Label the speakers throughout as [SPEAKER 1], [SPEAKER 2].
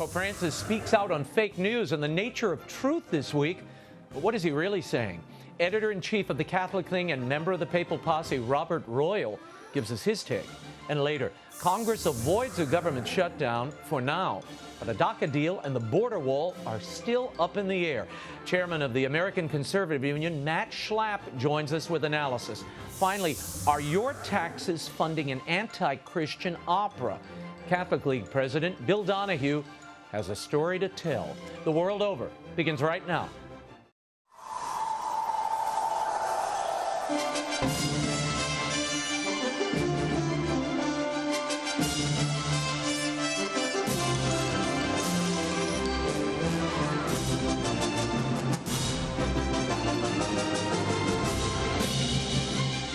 [SPEAKER 1] Pope Francis speaks out on fake news and the nature of truth this week. But what is he really saying? Editor-in-chief of the Catholic Thing and member of the papal posse, Robert Royal, gives us his take. And later, Congress avoids a government shutdown for now. But a DACA deal and the border wall are still up in the air. Chairman of the American Conservative Union, Matt SCHLAPP, joins us with analysis. Finally, are your taxes funding an anti-Christian opera? Catholic League President Bill Donohue has a story to tell. The World Over begins right now.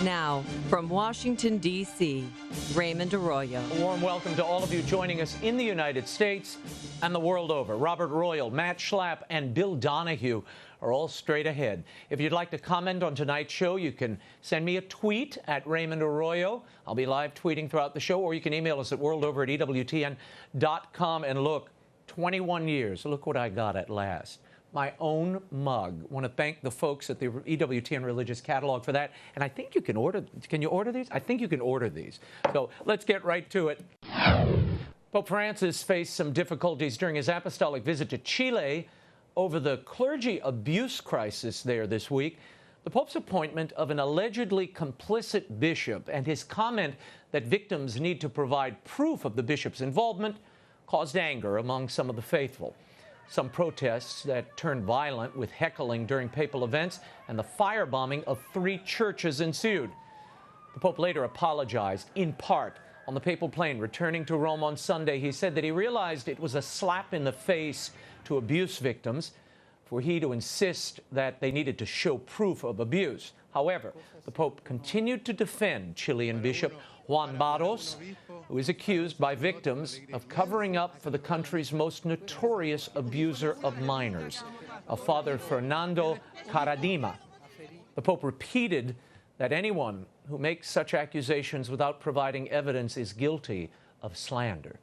[SPEAKER 2] Now, from Washington, D.C., Raymond Arroyo.
[SPEAKER 1] A warm welcome to all of you joining us in the United States and the world over. Robert Royal, Matt SCHLAPP, and Bill Donohue are all straight ahead. If you'd like to comment on tonight's show, you can send me a tweet at Raymond Arroyo. I'll be live tweeting throughout the show, or you can email us at worldover@ewtn.com. And look, 21 years. Look what I got at last. My own mug. I want to thank the folks at the EWTN Religious Catalog for that. And I think you can order. Can you order these? I think you can order these. So let's get right to it. Pope Francis faced some difficulties during his apostolic visit to Chile over the clergy abuse crisis there this week. The Pope's appointment of an allegedly complicit bishop and his comment that victims need to provide proof of the bishop's involvement caused anger among some of the faithful. Some protests that turned violent with heckling during papal events and the firebombing of 3 churches ensued. The Pope later apologized, in part, on the papal plane returning to Rome on Sunday. He said that he realized it was a slap in the face to abuse victims for he to insist that they needed to show proof of abuse. However, the Pope continued to defend Chilean Bishop Juan Barros, who is accused by victims of covering up for the country's most notorious abuser of minors, a Father Fernando Caradima. The Pope repeated that anyone who makes such accusations without providing evidence is guilty of slander.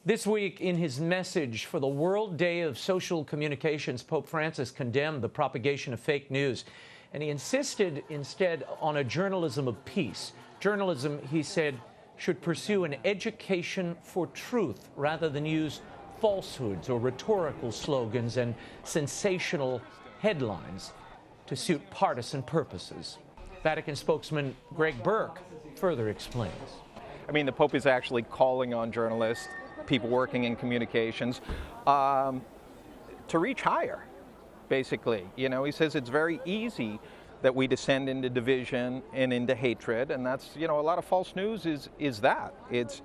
[SPEAKER 1] This week, in his message for the World Day of Social Communications, Pope Francis condemned the propagation of fake news, and he insisted instead on a journalism of peace. Journalism, he said, should pursue an education for truth rather than use falsehoods or rhetorical slogans and sensational headlines to suit partisan purposes. Vatican spokesman Greg Burke further explains.
[SPEAKER 3] I mean, the Pope is actually calling on journalists, people working in communications, to reach higher, basically. You know, he says it's very easy that we descend into division and into hatred, and that's, you know, a lot of false news is that. It's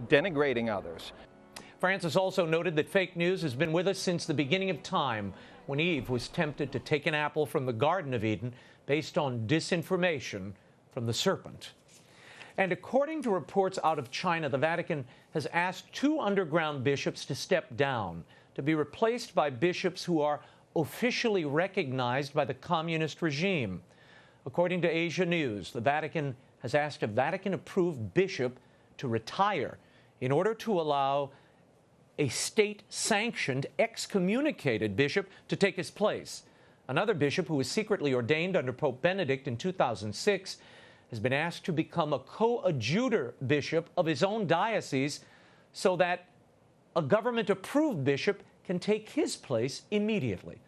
[SPEAKER 3] denigrating others.
[SPEAKER 1] Francis also noted that fake news has been with us since the beginning of time, when Eve was tempted to take an apple from the Garden of Eden based on disinformation from the serpent. And according to reports out of China, the Vatican has asked 2 underground bishops to step down, to be replaced by bishops who are officially recognized by the communist regime. According to Asia News, the Vatican has asked a Vatican-approved bishop to retire in order to allow a state-sanctioned, excommunicated bishop to take his place. Another bishop who was secretly ordained under Pope Benedict in 2006 has been asked to become a coadjutor bishop of his own diocese so that a government-approved bishop can take his place immediately.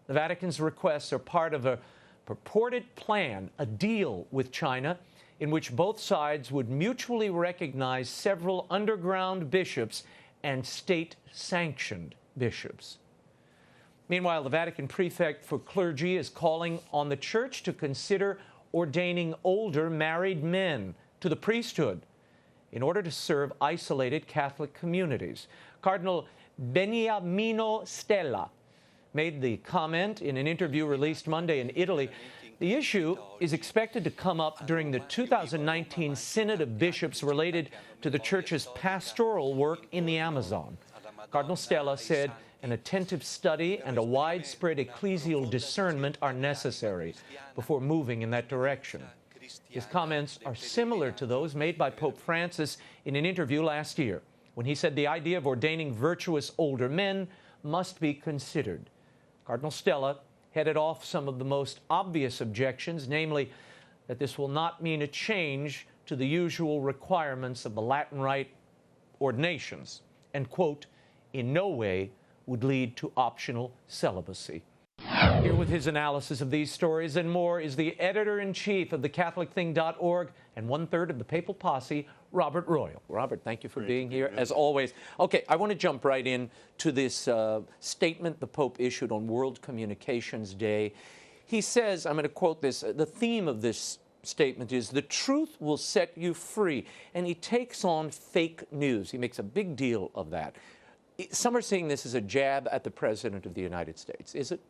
[SPEAKER 1] The Vatican's requests are part of a purported plan, a deal with China, in which both sides would mutually recognize several underground bishops and state-sanctioned bishops. Meanwhile, the Vatican prefect for clergy is calling on the Church to consider ordaining older married men to the priesthood in order to serve isolated Catholic communities. Cardinal Beniamino Stella made the comment in an interview released Monday in Italy. The issue is expected to come up during the 2019 Synod of Bishops related to the Church's pastoral work in the Amazon. Cardinal Stella said an attentive study and a widespread ecclesial discernment are necessary before moving in that direction. His comments are similar to those made by Pope Francis in an interview last year. when he said the idea of ordaining virtuous older men must be considered. Cardinal Stella headed off some of the most obvious objections, namely that this will not mean a change to the usual requirements of the Latin Rite ordinations, and, quote, in no way would lead to optional celibacy. Here with his analysis of these stories and more is the editor-in-chief of thecatholicthing.org and one-third of the papal posse, Robert Royal. Robert, thank you for being here, as always. Okay, I want to jump right in to this statement the Pope issued on World Communications Day. He says, I'm going to quote this, the theme of this statement is, the truth will set you free. And he takes on fake news. He makes a big deal of that. Some are seeing this as a jab at the President of the United States. Is it?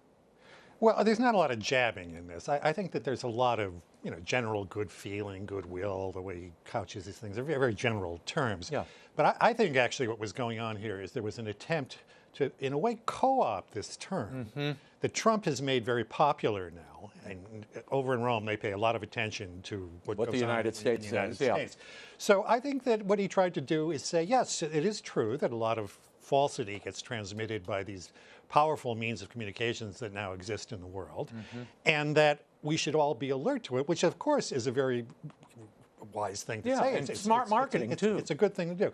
[SPEAKER 4] Well, there's not a lot of jabbing in this. I think that there's a lot of, general good feeling, goodwill, the way he couches these things. They're very, very general terms.
[SPEAKER 1] Yeah.
[SPEAKER 4] But I think actually what was going on here is there was an attempt to, in a way, co-opt this term that Trump has made very popular now. And over in Rome, they pay a lot of attention to what goes
[SPEAKER 1] the United States
[SPEAKER 4] in the United
[SPEAKER 1] says.
[SPEAKER 4] States. So I think that what he tried to do is say, yes, it is true that a lot of falsity gets transmitted by these powerful means of communications that now exist in the world, and that we should all be alert to it, which of course is a very wise thing to say.
[SPEAKER 1] And smart marketing too.
[SPEAKER 4] It's a good thing to do.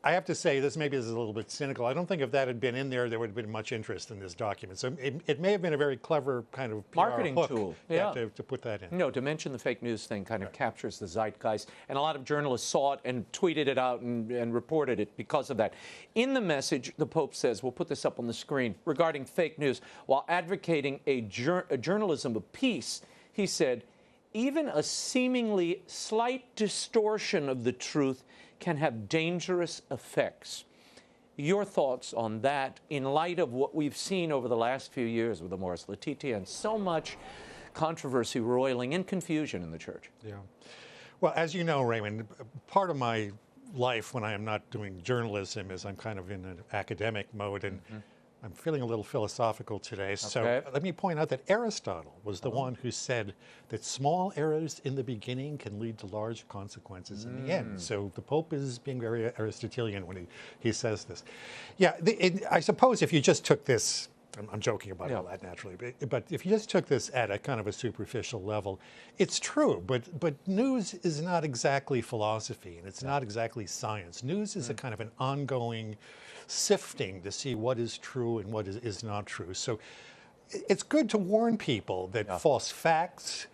[SPEAKER 4] I have to say, this maybe is a little bit cynical. I don't think if that had been in there, there would have been much interest in this document. So it may have been a very clever kind of PR
[SPEAKER 1] marketing
[SPEAKER 4] hook,
[SPEAKER 1] tool,
[SPEAKER 4] to put that in.
[SPEAKER 1] No, to mention the fake news thing kind of captures the zeitgeist, and a lot of journalists saw it and tweeted it out and reported it because of that. In the message, the Pope says, we'll put this up on the screen, regarding fake news, while advocating a journalism of peace, he said, even a seemingly slight distortion of the truth can have dangerous effects. Your thoughts on that in light of what we've seen over the last few years with Amoris Laetitia and so much controversy roiling and confusion in the church?
[SPEAKER 4] Yeah. Well, as you know, Raymond, part of my life when I am not doing journalism is I'm kind of in an academic mode, and I'm feeling a little philosophical today. So let me point out that Aristotle was the one who said that small errors in the beginning can lead to large consequences in the end. So the Pope is being very Aristotelian when he says this. Yeah, I suppose if you just took this, I'm joking about all that naturally, but if you just took this at a kind of a superficial level, it's true, but news is not exactly philosophy, and it's not exactly science. News is a kind of an ongoing sifting to see what is true and what is not true. So it's good to warn people that false facts,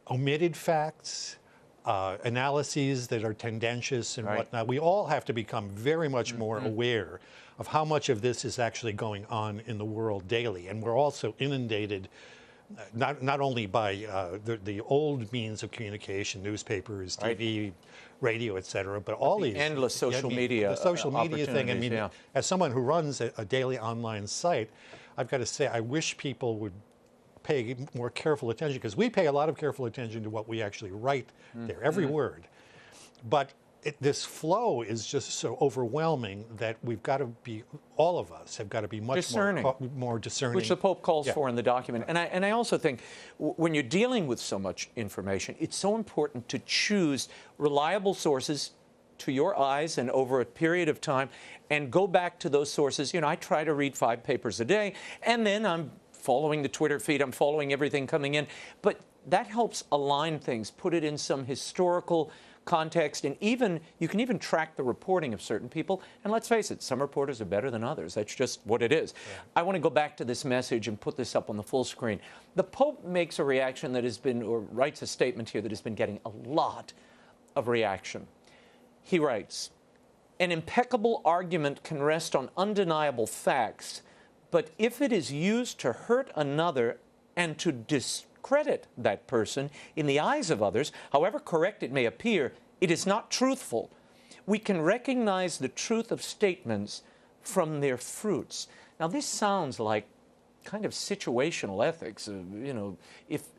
[SPEAKER 4] omitted facts, analyses that are tendentious and whatnot, we all have to become very much more aware of how much of this is actually going on in the world daily. And we're also inundated not only by the old means of communication, newspapers, TV, radio, et cetera, but all these
[SPEAKER 1] endless social media,
[SPEAKER 4] the social media thing. I mean, as someone who runs a daily online site, I've got to say I wish people would pay more careful attention, because we pay a lot of careful attention to what we actually write there, every word. But this flow is just so overwhelming that we've got to be, all of us have got to be much more discerning.
[SPEAKER 1] Which the Pope calls for in the document. And I also think when you're dealing with so much information, it's so important to choose reliable sources to your eyes and over a period of time, and go back to those sources. I try to read 5 papers a day, and then I'm following the Twitter feed, I'm following everything coming in. But that helps align things, put it in some historical context, and you can even track the reporting of certain people. And let's face it, some reporters are better than others. That's just what it is. I want to go back to this message and put this up on the full screen. The Pope makes a reaction that has been, or writes a statement here that has been getting a lot of reaction. He writes, an impeccable argument can rest on undeniable facts, but if it is used to hurt another and to discredit that person in the eyes of others, however correct it may appear, it is not truthful. We can recognize the truth of statements from their fruits. Now, this sounds like kind of situational ethics.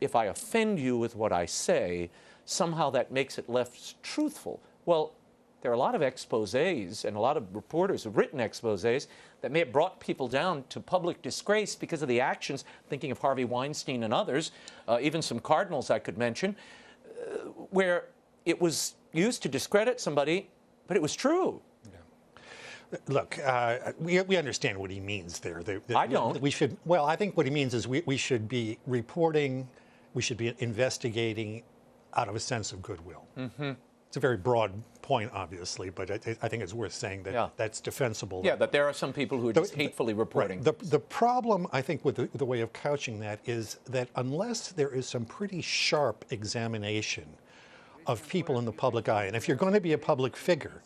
[SPEAKER 1] If I offend you with what I say, somehow that makes it less truthful. Well, there are a lot of exposés, and a lot of reporters have written exposés that may have brought people down to public disgrace because of the actions, thinking of Harvey Weinstein and others, even some cardinals I could mention, where it was used to discredit somebody, but it was true.
[SPEAKER 4] Look, we understand what he means there.
[SPEAKER 1] I don't.
[SPEAKER 4] We should. Well, I think what he means is we should be reporting, we should be investigating out of a sense of goodwill. Mm-hmm. It's a very broad point, obviously, but I think it's worth saying that that's defensible.
[SPEAKER 1] Yeah, that there are some people who are just hatefully reporting.
[SPEAKER 4] Right. The problem, I think, with the way of couching that is that unless there is some pretty sharp examination of people in the public eye, and if you're going to be a public figure,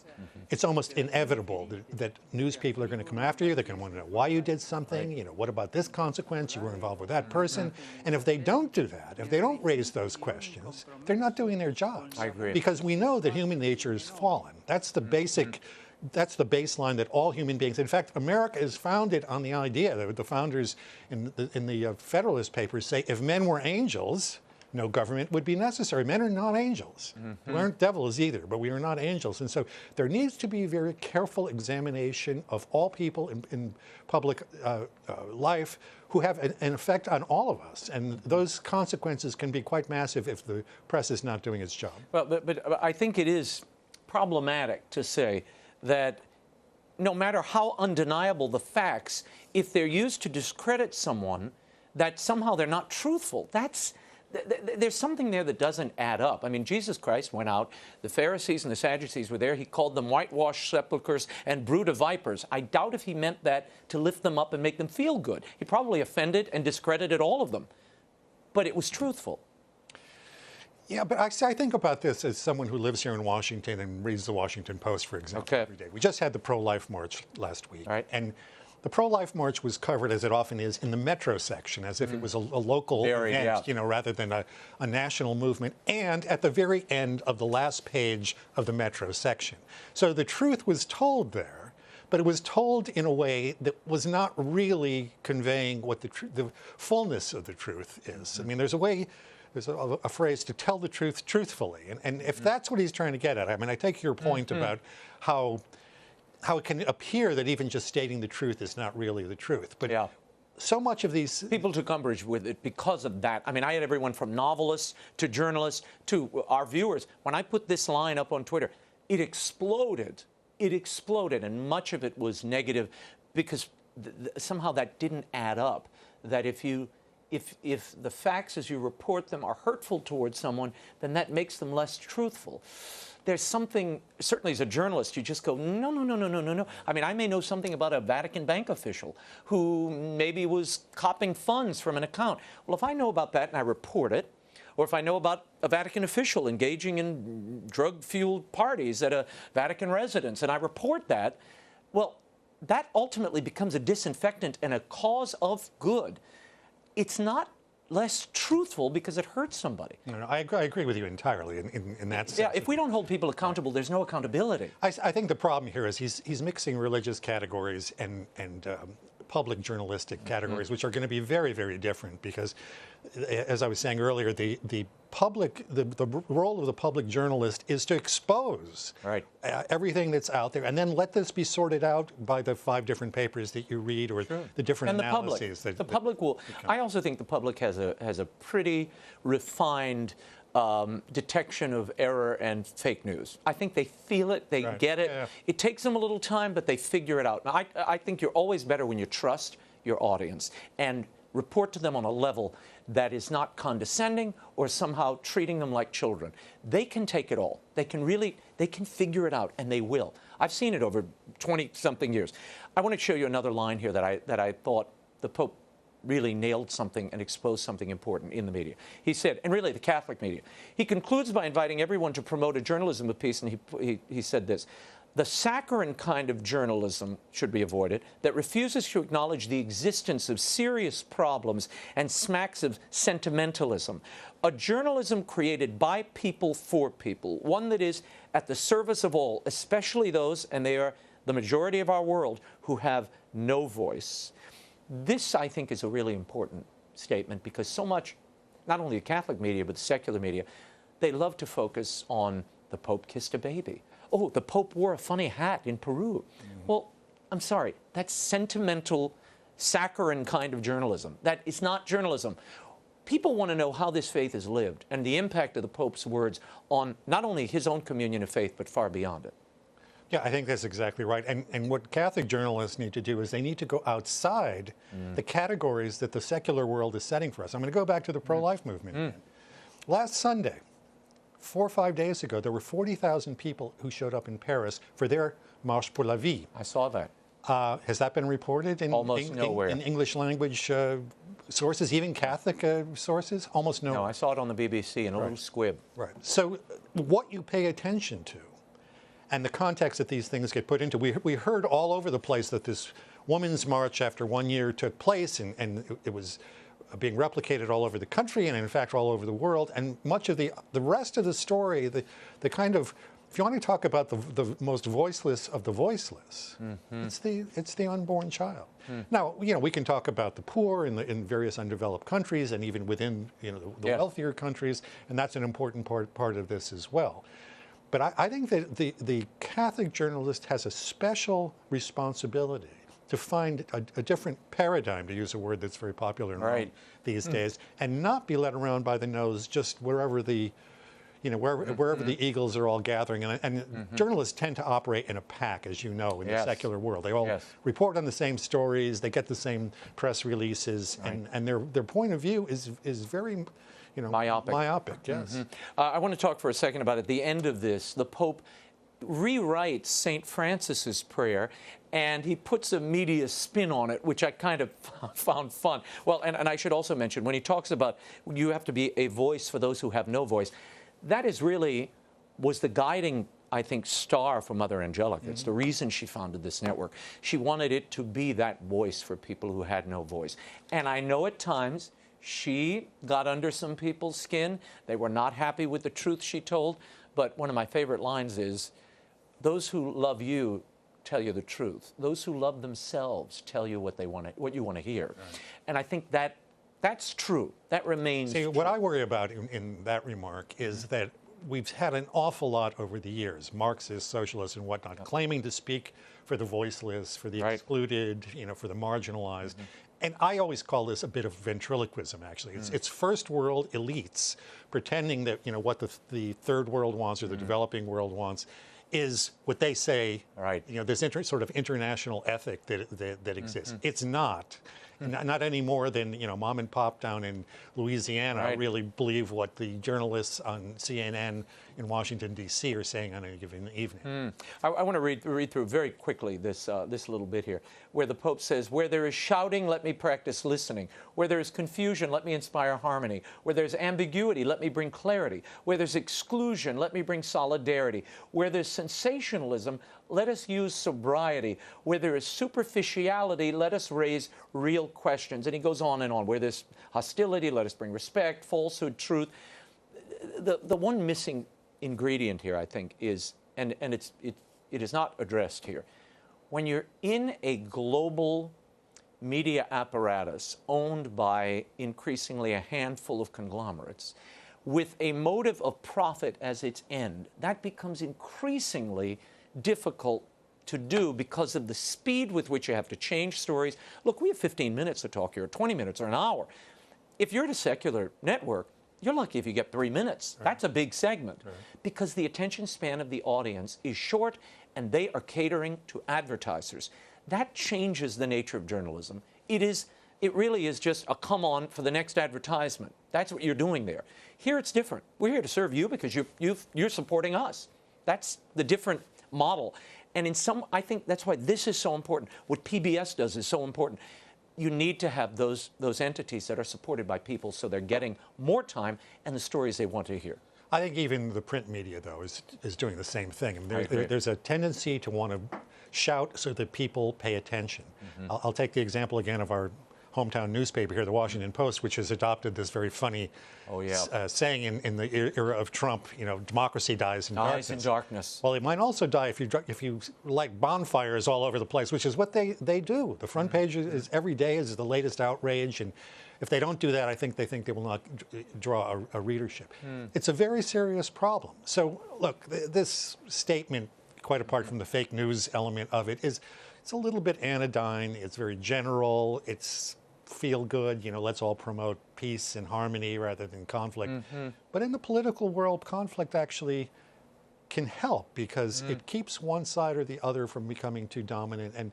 [SPEAKER 4] it's almost inevitable that news people are going to come after you. They're going to want to know why you did something.
[SPEAKER 1] Right.
[SPEAKER 4] You know, what about this consequence? You were involved with that person. And if they don't do that, if they don't raise those questions, they're not doing their jobs.
[SPEAKER 1] I agree.
[SPEAKER 4] Because we know that human nature is fallen. That's the basic. That's the baseline that all human beings. In fact, America is founded on the idea that the founders in the Federalist Papers say, if men were angels, no government would be necessary. Men are not angels. We aren't devils either, but we are not angels. And so there needs to be very careful examination of all people in public life who have an effect on all of us. And those consequences can be quite massive if the press is not doing its job.
[SPEAKER 1] Well, but I think it is problematic to say that no matter how undeniable the facts, if they're used to discredit someone, that somehow they're not truthful. There's something there that doesn't add up. I mean, Jesus Christ went out, the Pharisees and the Sadducees were there. He called them whitewashed sepulchres and brood of vipers. I doubt if he meant that to lift them up and make them feel good. He probably offended and discredited all of them. But it was truthful.
[SPEAKER 4] Yeah, but I think about this as someone who lives here in Washington and reads the Washington Post, for example, every day. We just had the pro-life march last week.
[SPEAKER 1] Right.
[SPEAKER 4] And the pro-life march was covered, as it often is, in the metro section, as if it was a local event, you know, rather than a national movement, and at the very end of the last page of the metro section. So the truth was told there, but it was told in a way that was not really conveying what the fullness of the truth is. I mean, there's a phrase, to tell the truth truthfully. And if that's what he's trying to get at, I mean, I take your point about how it can appear that even just stating the truth is not really the truth. But so much of these
[SPEAKER 1] people took umbrage with it because of that. I mean, I had everyone from novelists to journalists to our viewers. When I put this line up on Twitter, it exploded. It exploded, and much of it was negative because somehow that didn't add up. That if the facts as you report them are hurtful towards someone, then that makes them less truthful. There's something, certainly as a journalist, you just go, no. I mean, I may know something about a Vatican bank official who maybe was copping funds from an account. Well, if I know about that and I report it, or if I know about a Vatican official engaging in drug-fueled parties at a Vatican residence and I report that, well, that ultimately becomes a disinfectant and a cause of good. It's not less truthful because it hurts somebody.
[SPEAKER 4] No, I agree with you entirely in that sense.
[SPEAKER 1] Yeah, if we don't hold people accountable, there's no accountability.
[SPEAKER 4] I think the problem here is he's mixing religious categories and public journalistic categories, which are going to be very, very different because, as I was saying earlier, the role of the public journalist is to expose everything that's out there, and then let this be sorted out by the 5 different papers that you read or the different analyses.
[SPEAKER 1] The public will. I also think the public has a pretty refined detection of error and fake news. I think they feel it, they get it. Yeah. It takes them a little time, but they figure it out. Now, I think you're always better when you trust your audience and report to them on a level that is not condescending or somehow treating them like children. They can take it all. They can figure it out, and they will. I've seen it over 20-something years. I want to show you another line here that I thought the Pope really nailed something and exposed something important in the media. He said, and really the Catholic media, he concludes by inviting everyone to promote a journalism of peace, and he said this: the saccharine kind of journalism should be avoided that refuses to acknowledge the existence of serious problems and smacks of sentimentalism. A journalism created by people for people, one that is at the service of all, especially those, and they are the majority of our world, who have no voice. This, I think, is a really important statement because so much, not only the Catholic media, but the secular media, they love to focus on the Pope kissed a baby. Oh, the Pope wore a funny hat in Peru. Well, I'm sorry, that's sentimental, saccharine kind of journalism. That is not journalism. People want to know how this faith is lived and the impact of the Pope's words on not only his own communion of faith, but far beyond it.
[SPEAKER 4] Yeah, I think that's exactly right. And what Catholic journalists need to do is they need to go outside the categories that the secular world is setting for us. I'm going to go back to the pro-life movement again. Last Sunday, 4 or 5 days ago, there were 40,000 people who showed up in Paris for their Marche pour la Vie.
[SPEAKER 1] I saw that.
[SPEAKER 4] Has that been reported in,
[SPEAKER 1] Almost nowhere.
[SPEAKER 4] in English language sources, even Catholic sources? Almost nowhere.
[SPEAKER 1] No, I saw it on the BBC in a little squib.
[SPEAKER 4] Right. So what you pay attention to and the context that these things get put into, we heard all over the place that this women's march after 1 year took place, and it was being replicated all over the country and in fact all over the world. And much of the rest of the story, the kind of, if you want to talk about the most voiceless of the voiceless, it's the unborn child. Now, we can talk about the poor in various undeveloped countries and even within the wealthier countries, and that's an important part of this as well. But I think that the Catholic journalist has a special responsibility to find a different paradigm, to use a word that's very popular in Rome these days, and not be led around by the nose just wherever the eagles are all gathering. And journalists tend to operate in a pack, as you know, in the secular world. They all report on the same stories, they get the same press releases, and their point of view is very myopic, yes.
[SPEAKER 1] I want to talk for a second about at the end of this, the Pope rewrites St. Francis's prayer, and he puts a media spin on it, which I kind of found fun. Well, and I should also mention, when he talks about you have to be a voice for those who have no voice, that was the guiding, I think, star for Mother Angelica. It's the reason she founded this network. She wanted it to be that voice for people who had no voice. And I know at times she got under some people's skin. They were not happy with the truth she told. But one of my favorite lines is, those who love you tell you the truth. Those who love themselves tell you what you want to hear. Right. And I think that's true. That remains true.
[SPEAKER 4] What I worry about in that remark is that we've had an awful lot over the years, Marxists, socialists, and whatnot, claiming to speak for the voiceless, for the excluded, for the marginalized. And I always call this a bit of ventriloquism, actually. It's first world elites pretending that, what the third world wants or the developing world wants is what they say, this sort of international ethic that exists. It's not. Not any more than, mom and pop down in Louisiana really believe what the journalists on CNN in Washington, D.C. are saying on any given evening.
[SPEAKER 1] I want to read through very quickly this little bit here, where the Pope says, where there is shouting, let me practice listening. Where there is confusion, let me inspire harmony. Where there's ambiguity, let me bring clarity. Where there's exclusion, let me bring solidarity. Where there's sensationalism, let us use sobriety. Where there is superficiality, let us raise real questions. And he goes on and on. Where there's hostility, let us bring respect, falsehood, truth. The one missing ingredient here, I think, is, and it is not addressed here. When you're in a global media apparatus owned by increasingly a handful of conglomerates, with a motive of profit as its end, that becomes increasingly difficult to do because of the speed with which you have to change stories. Look, we have 15 minutes to talk here, 20 minutes or an hour. If you're at a secular network, you're lucky if you get 3 minutes. That's a big segment because the attention span of the audience is short and they are catering to advertisers. That changes the nature of journalism. It really is just a come on for the next advertisement. That's what you're doing there. Here it's different. We're here to serve you because you're supporting us. That's the different model. And I think that's why this is so important. What PBS does is so important. You need to have those entities that are supported by people so they're getting more time and the stories they want to hear.
[SPEAKER 4] I think even the print media, though, is doing the same thing. I mean, there's a tendency to want to shout so that people pay attention. I'll take the example again of our hometown newspaper here, the Washington Post, which has adopted this very funny saying in the era of Trump, democracy dies in darkness.
[SPEAKER 1] Dies in darkness.
[SPEAKER 4] Well, it might also die if you light bonfires all over the place, which is what they do. The front page is every day is the latest outrage, and if they don't do that, I think they will not draw a readership. It's a very serious problem. So, look, this statement, quite apart from the fake news element of it, it's a little bit anodyne. It's very general. It's feel good, let's all promote peace and harmony rather than conflict. But in the political world, conflict actually can help because it keeps one side or the other from becoming too dominant. And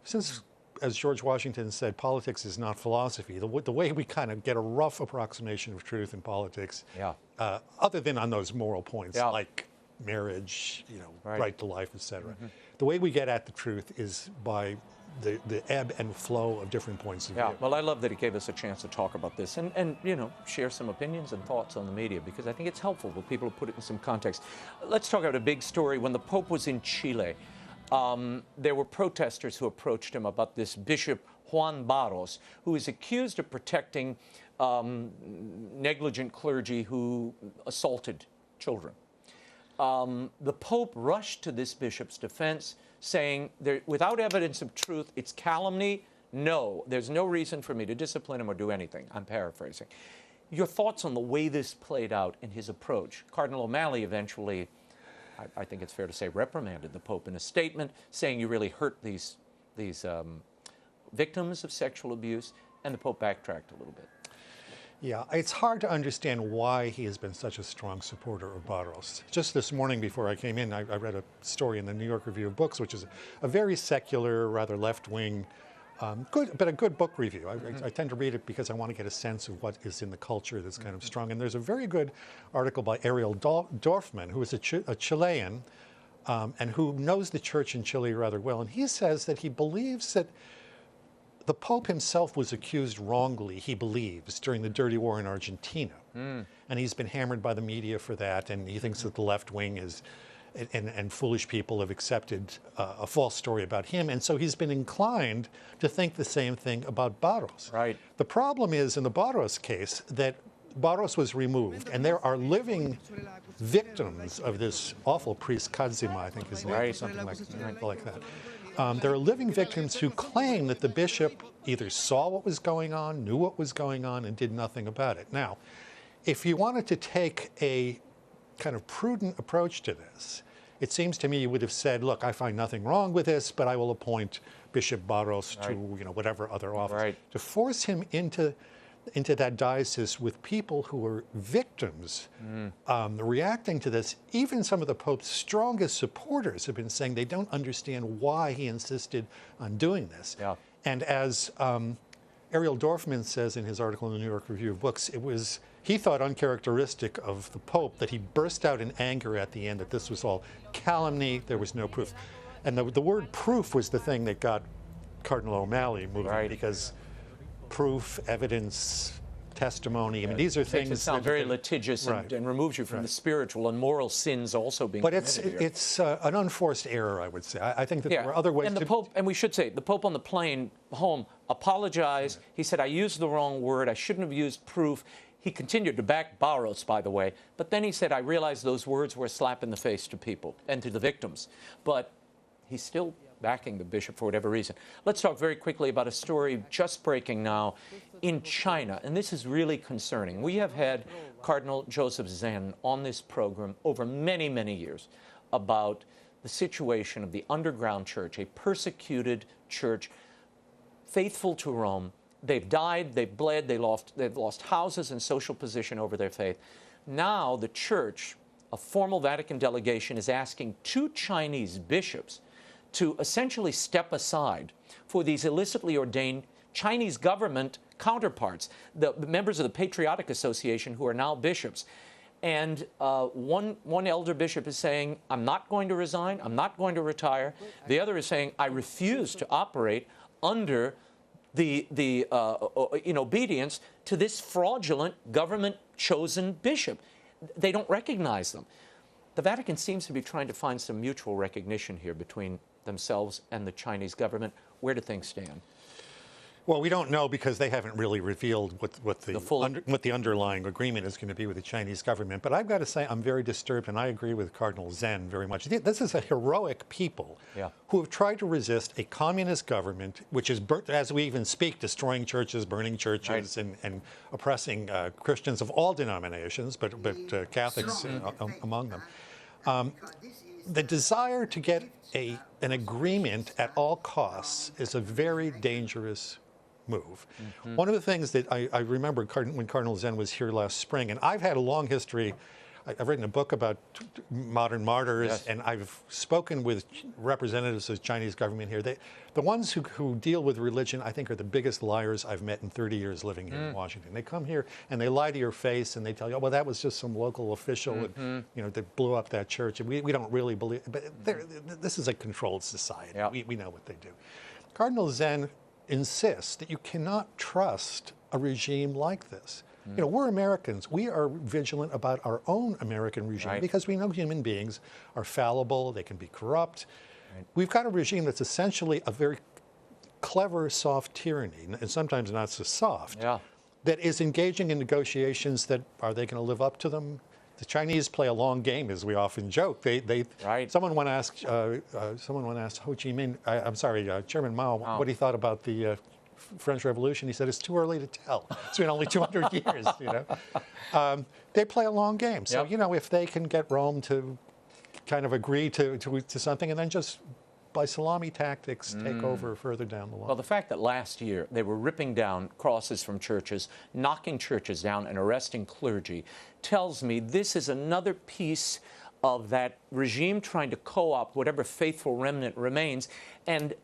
[SPEAKER 4] since, as George Washington said, politics is not philosophy, the way we kind of get a rough approximation of truth in politics, other than on those moral points like marriage, right to life, etc. The way we get at the truth is by the ebb and flow of different points of view.
[SPEAKER 1] Well, I love that he gave us a chance to talk about this and share some opinions and thoughts on the media, because I think it's helpful for people to put it in some context. Let's talk about a big story. When the Pope was in Chile, there were protesters who approached him about this Bishop Juan Barros, who is accused of protecting negligent clergy who assaulted children. The Pope rushed to this bishop's defense, saying, without evidence of truth, it's calumny. No, there's no reason for me to discipline him or do anything. I'm paraphrasing. Your thoughts on the way this played out and his approach? Cardinal O'Malley eventually, I think it's fair to say, reprimanded the Pope in a statement, saying you really hurt these victims of sexual abuse, and the Pope backtracked a little bit.
[SPEAKER 4] Yeah, it's hard to understand why he has been such a strong supporter of Barros. Just this morning before I came in, I read a story in the New York Review of Books, which is a very secular, rather left-wing, but a good book review. I tend to read it because I want to get a sense of what is in the culture that's kind of strong. And there's a very good article by Ariel Dorfman, who is a Chilean and who knows the church in Chile rather well. And he says that he believes that the Pope himself was accused wrongly, he believes, during the dirty war in Argentina. And he's been hammered by the media for that, and he thinks that the left wing is, and foolish people have accepted a false story about him. And so he's been inclined to think the same thing about Barros.
[SPEAKER 1] Right.
[SPEAKER 4] The problem is, in the Barros case, that Barros was removed, and there are living victims of this awful priest, Kadzima, I think his name, something like that. There are living victims who claim that the bishop either saw what was going on, knew what was going on, and did nothing about it. Now, if you wanted to take a kind of prudent approach to this, it seems to me you would have said, look, I find nothing wrong with this, but I will appoint Bishop Barros to whatever other office. To force him into that diocese with people who are victims reacting to this. Even some of the Pope's strongest supporters have been saying they don't understand why he insisted on doing this. And as Ariel Dorfman says in his article in the New York Review of Books, he thought uncharacteristic of the Pope that he burst out in anger at the end that this was all calumny, there was no proof. And the word proof was the thing that got Cardinal O'Malley moving, because proof, evidence, testimony. I mean, these are things
[SPEAKER 1] that sound very litigious and removes you from the spiritual and moral sins also being committed here.
[SPEAKER 4] But it's an unforced error, I would say. I think that there are other ways.
[SPEAKER 1] And the Pope, and we should say, the Pope on the plane home apologized. He said, I used the wrong word. I shouldn't have used proof. He continued to back Barros, by the way. But then he said, I realized those words were a slap in the face to people and to the victims. But he's still backing the bishop for whatever reason. Let's talk very quickly about a story just breaking now in China, and this is really concerning. We have had Cardinal Joseph Zen on this program over many, many years about the situation of the underground church, a persecuted church, faithful to Rome. They've died, they've bled, they've lost houses and social position over their faith. Now the church, a formal Vatican delegation, is asking 2 Chinese bishops to essentially step aside for these illicitly ordained Chinese government counterparts, the members of the Patriotic Association who are now bishops. And one elder bishop is saying, I'm not going to resign, I'm not going to retire. The other is saying, I refuse to operate under in obedience to this fraudulent government-chosen bishop. They don't recognize them. The Vatican seems to be trying to find some mutual recognition here between themselves and the Chinese government. Where do things stand?
[SPEAKER 4] Well, we don't know because they haven't really revealed what the underlying agreement is going to be with the Chinese government. But I've got to say I'm very disturbed, and I agree with Cardinal Zen very much. This is a heroic people who have tried to resist a communist government, which is, as we even speak, destroying churches, burning churches, and oppressing Christians of all denominations, but Catholics among them. The desire to get an agreement at all costs is a very dangerous move. One of the things that I remember when Cardinal Zen was here last spring, and I've had a long history, I've written a book about modern martyrs,
[SPEAKER 1] Yes.
[SPEAKER 4] and I've spoken with representatives of the Chinese government here. The ones who deal with religion, I think, are the biggest liars I've met in 30 years living here in Washington. They come here and they lie to your face and they tell you, oh, well, that was just some local official and, that blew up that church. And we don't really believe, but this is a controlled society.
[SPEAKER 1] Yeah.
[SPEAKER 4] We know what they do. Cardinal Zen insists that you cannot trust a regime like this. We're Americans. We are vigilant about our own American regime because we know human beings are fallible, they can be corrupt. We've got a regime that's essentially a very clever, soft tyranny, and sometimes not so soft, that is engaging in negotiations that, are they going to live up to them? The Chinese play a long game, as we often joke. Someone once asked Ho Chi Minh, Chairman Mao, what he thought about the French Revolution. He said, it's too early to tell. It's been only 200 years, They play a long game. So, if they can get Rome to kind of agree to something and then just by salami tactics take over further down the line.
[SPEAKER 1] Well, the fact that last year they were ripping down crosses from churches, knocking churches down and arresting clergy tells me this is another piece of that regime trying to co-opt whatever faithful remnant remains. And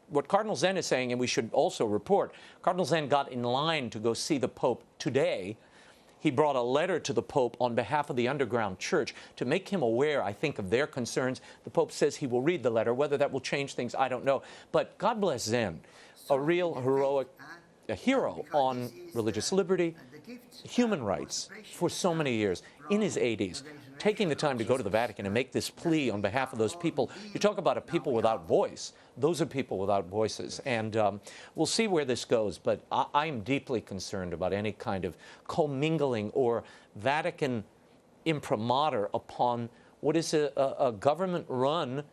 [SPEAKER 1] what Cardinal Zen is saying, and we should also report, Cardinal Zen got in line to go see the Pope today. He brought a letter to the Pope on behalf of the underground church to make him aware, I think, of their concerns. The Pope says he will read the letter. Whether that will change things, I don't know. But God bless Zen, a real heroic hero on religious liberty, human rights for so many years, in his 80s, taking the time to go to the Vatican and make this plea on behalf of those people. You talk about a people without voice. Those are people without voices. And we'll see where this goes. But I am deeply concerned about any kind of commingling or Vatican imprimatur upon what is a government-run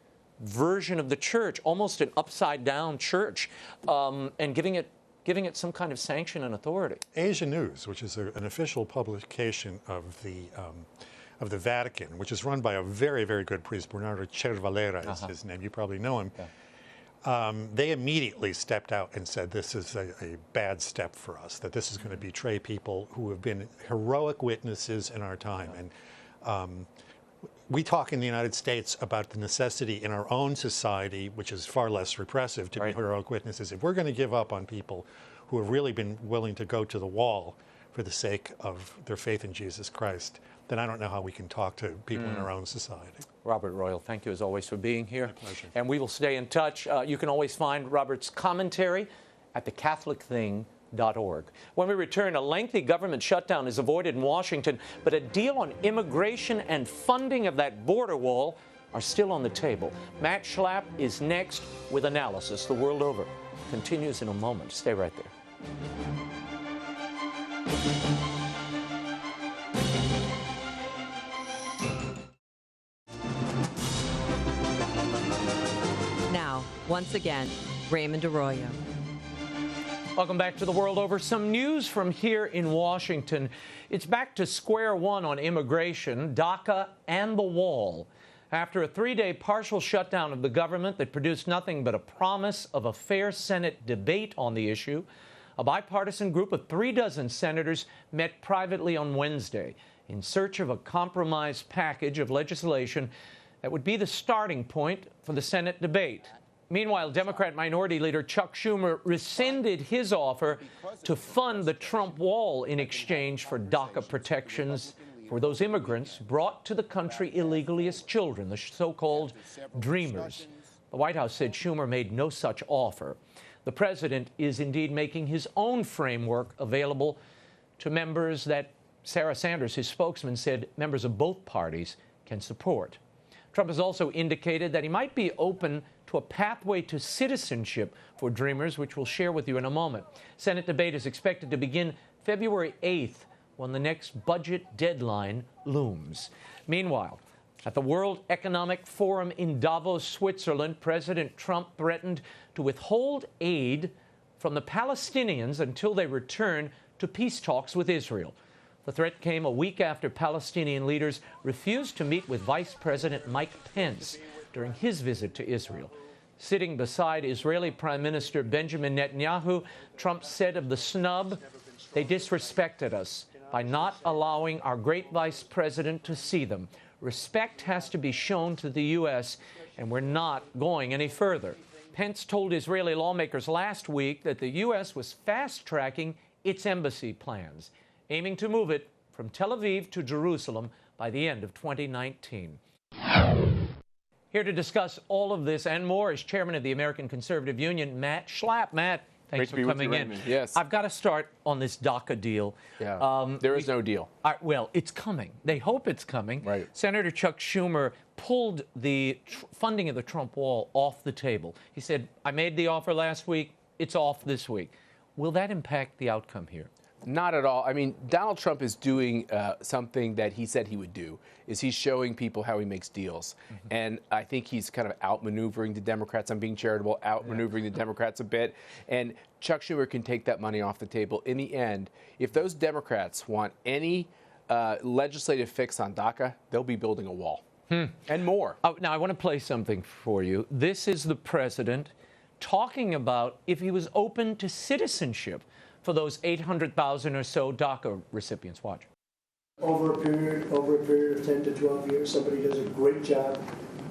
[SPEAKER 1] version of the church, almost an upside-down church, and giving it some kind of sanction and authority.
[SPEAKER 4] Asia News, which is an official publication of the Vatican, which is run by a very, very good priest, Bernardo Cervalera is his name. You probably know him. Yeah. They immediately stepped out and said this is a bad step for us, that this is going to betray people who have been heroic witnesses in our time. And we talk in the United States about the necessity in our own society, which is far less repressive, to be heroic witnesses. If we're going to give up on people who have really been willing to go to the wall for the sake of their faith in Jesus Christ, then I don't know how we can talk to people in our own society.
[SPEAKER 1] Robert Royal, thank you as always for being here.
[SPEAKER 4] My pleasure.
[SPEAKER 1] And we will stay in touch. You can always find Robert's commentary at thecatholicthing.org. When we return, a lengthy government shutdown is avoided in Washington, but a deal on immigration and funding of that border wall are still on the table. Matt SCHLAPP is next with analysis. The World Over continues in a moment. Stay right there.
[SPEAKER 2] Now, once again, Raymond Arroyo.
[SPEAKER 1] Welcome back to The World Over. Some news from here in Washington. It's back to square one on immigration, DACA, and the wall. After a 3-day partial shutdown of the government that produced nothing but a promise of a fair Senate debate on the issue, a bipartisan group of 36 senators met privately on Wednesday in search of a compromise package of legislation that would be the starting point for the Senate debate. Meanwhile, Democrat Minority Leader Chuck Schumer rescinded his offer to fund the Trump wall in exchange for DACA protections for those immigrants brought to the country illegally as children, the so-called Dreamers. The White House said Schumer made no such offer. The president is indeed making his own framework available to members that Sarah Sanders, his spokesman, said members of both parties can support. Trump has also indicated that he might be open to a pathway to citizenship for Dreamers, which we'll share with you in a moment. Senate debate is expected to begin February 8th, when the next budget deadline looms. Meanwhile, at the World Economic Forum in Davos, Switzerland, President Trump threatened to withhold aid from the Palestinians until they return to peace talks with Israel. The threat came a week after Palestinian leaders refused to meet with Vice President Mike Pence during his visit to Israel. Sitting beside Israeli Prime Minister Benjamin Netanyahu, Trump said of the snub, "They disrespected us. by not allowing our great vice president to see them. Respect has to be shown to the U.S., and we're not going any further. Pence told Israeli lawmakers last week that the U.S. was fast-tracking its embassy plans, aiming to move it from Tel Aviv to Jerusalem by the end of 2019. Here to discuss all of this and more is Chairman of the American Conservative Union, Matt SCHLAPP. Matt, thanks for coming in.
[SPEAKER 5] Yes.
[SPEAKER 1] I've got to start on this DACA deal.
[SPEAKER 5] Yeah. There is no deal.
[SPEAKER 1] Well, it's coming. They hope it's coming.
[SPEAKER 5] Right.
[SPEAKER 1] Senator Chuck Schumer pulled the funding of the Trump wall off the table. He said, I made the offer last week. It's off this week. Will that impact the outcome here?
[SPEAKER 5] Not at all. I mean, Donald Trump is doing something that he said he would do, is he's showing people how he makes deals. And I think he's kind of outmaneuvering the Democrats. I'm being charitable, outmaneuvering the Democrats a bit. And Chuck Schumer can take that money off the table. In the end, if those Democrats want any legislative fix on DACA, they'll be building a wall. And more.
[SPEAKER 1] Now, I want to play something for you. This is the president talking about if he was open to citizenship for those 800,000 or so DACA recipients. Watch.
[SPEAKER 6] Over a period of 10 to 12 years, somebody does a great job.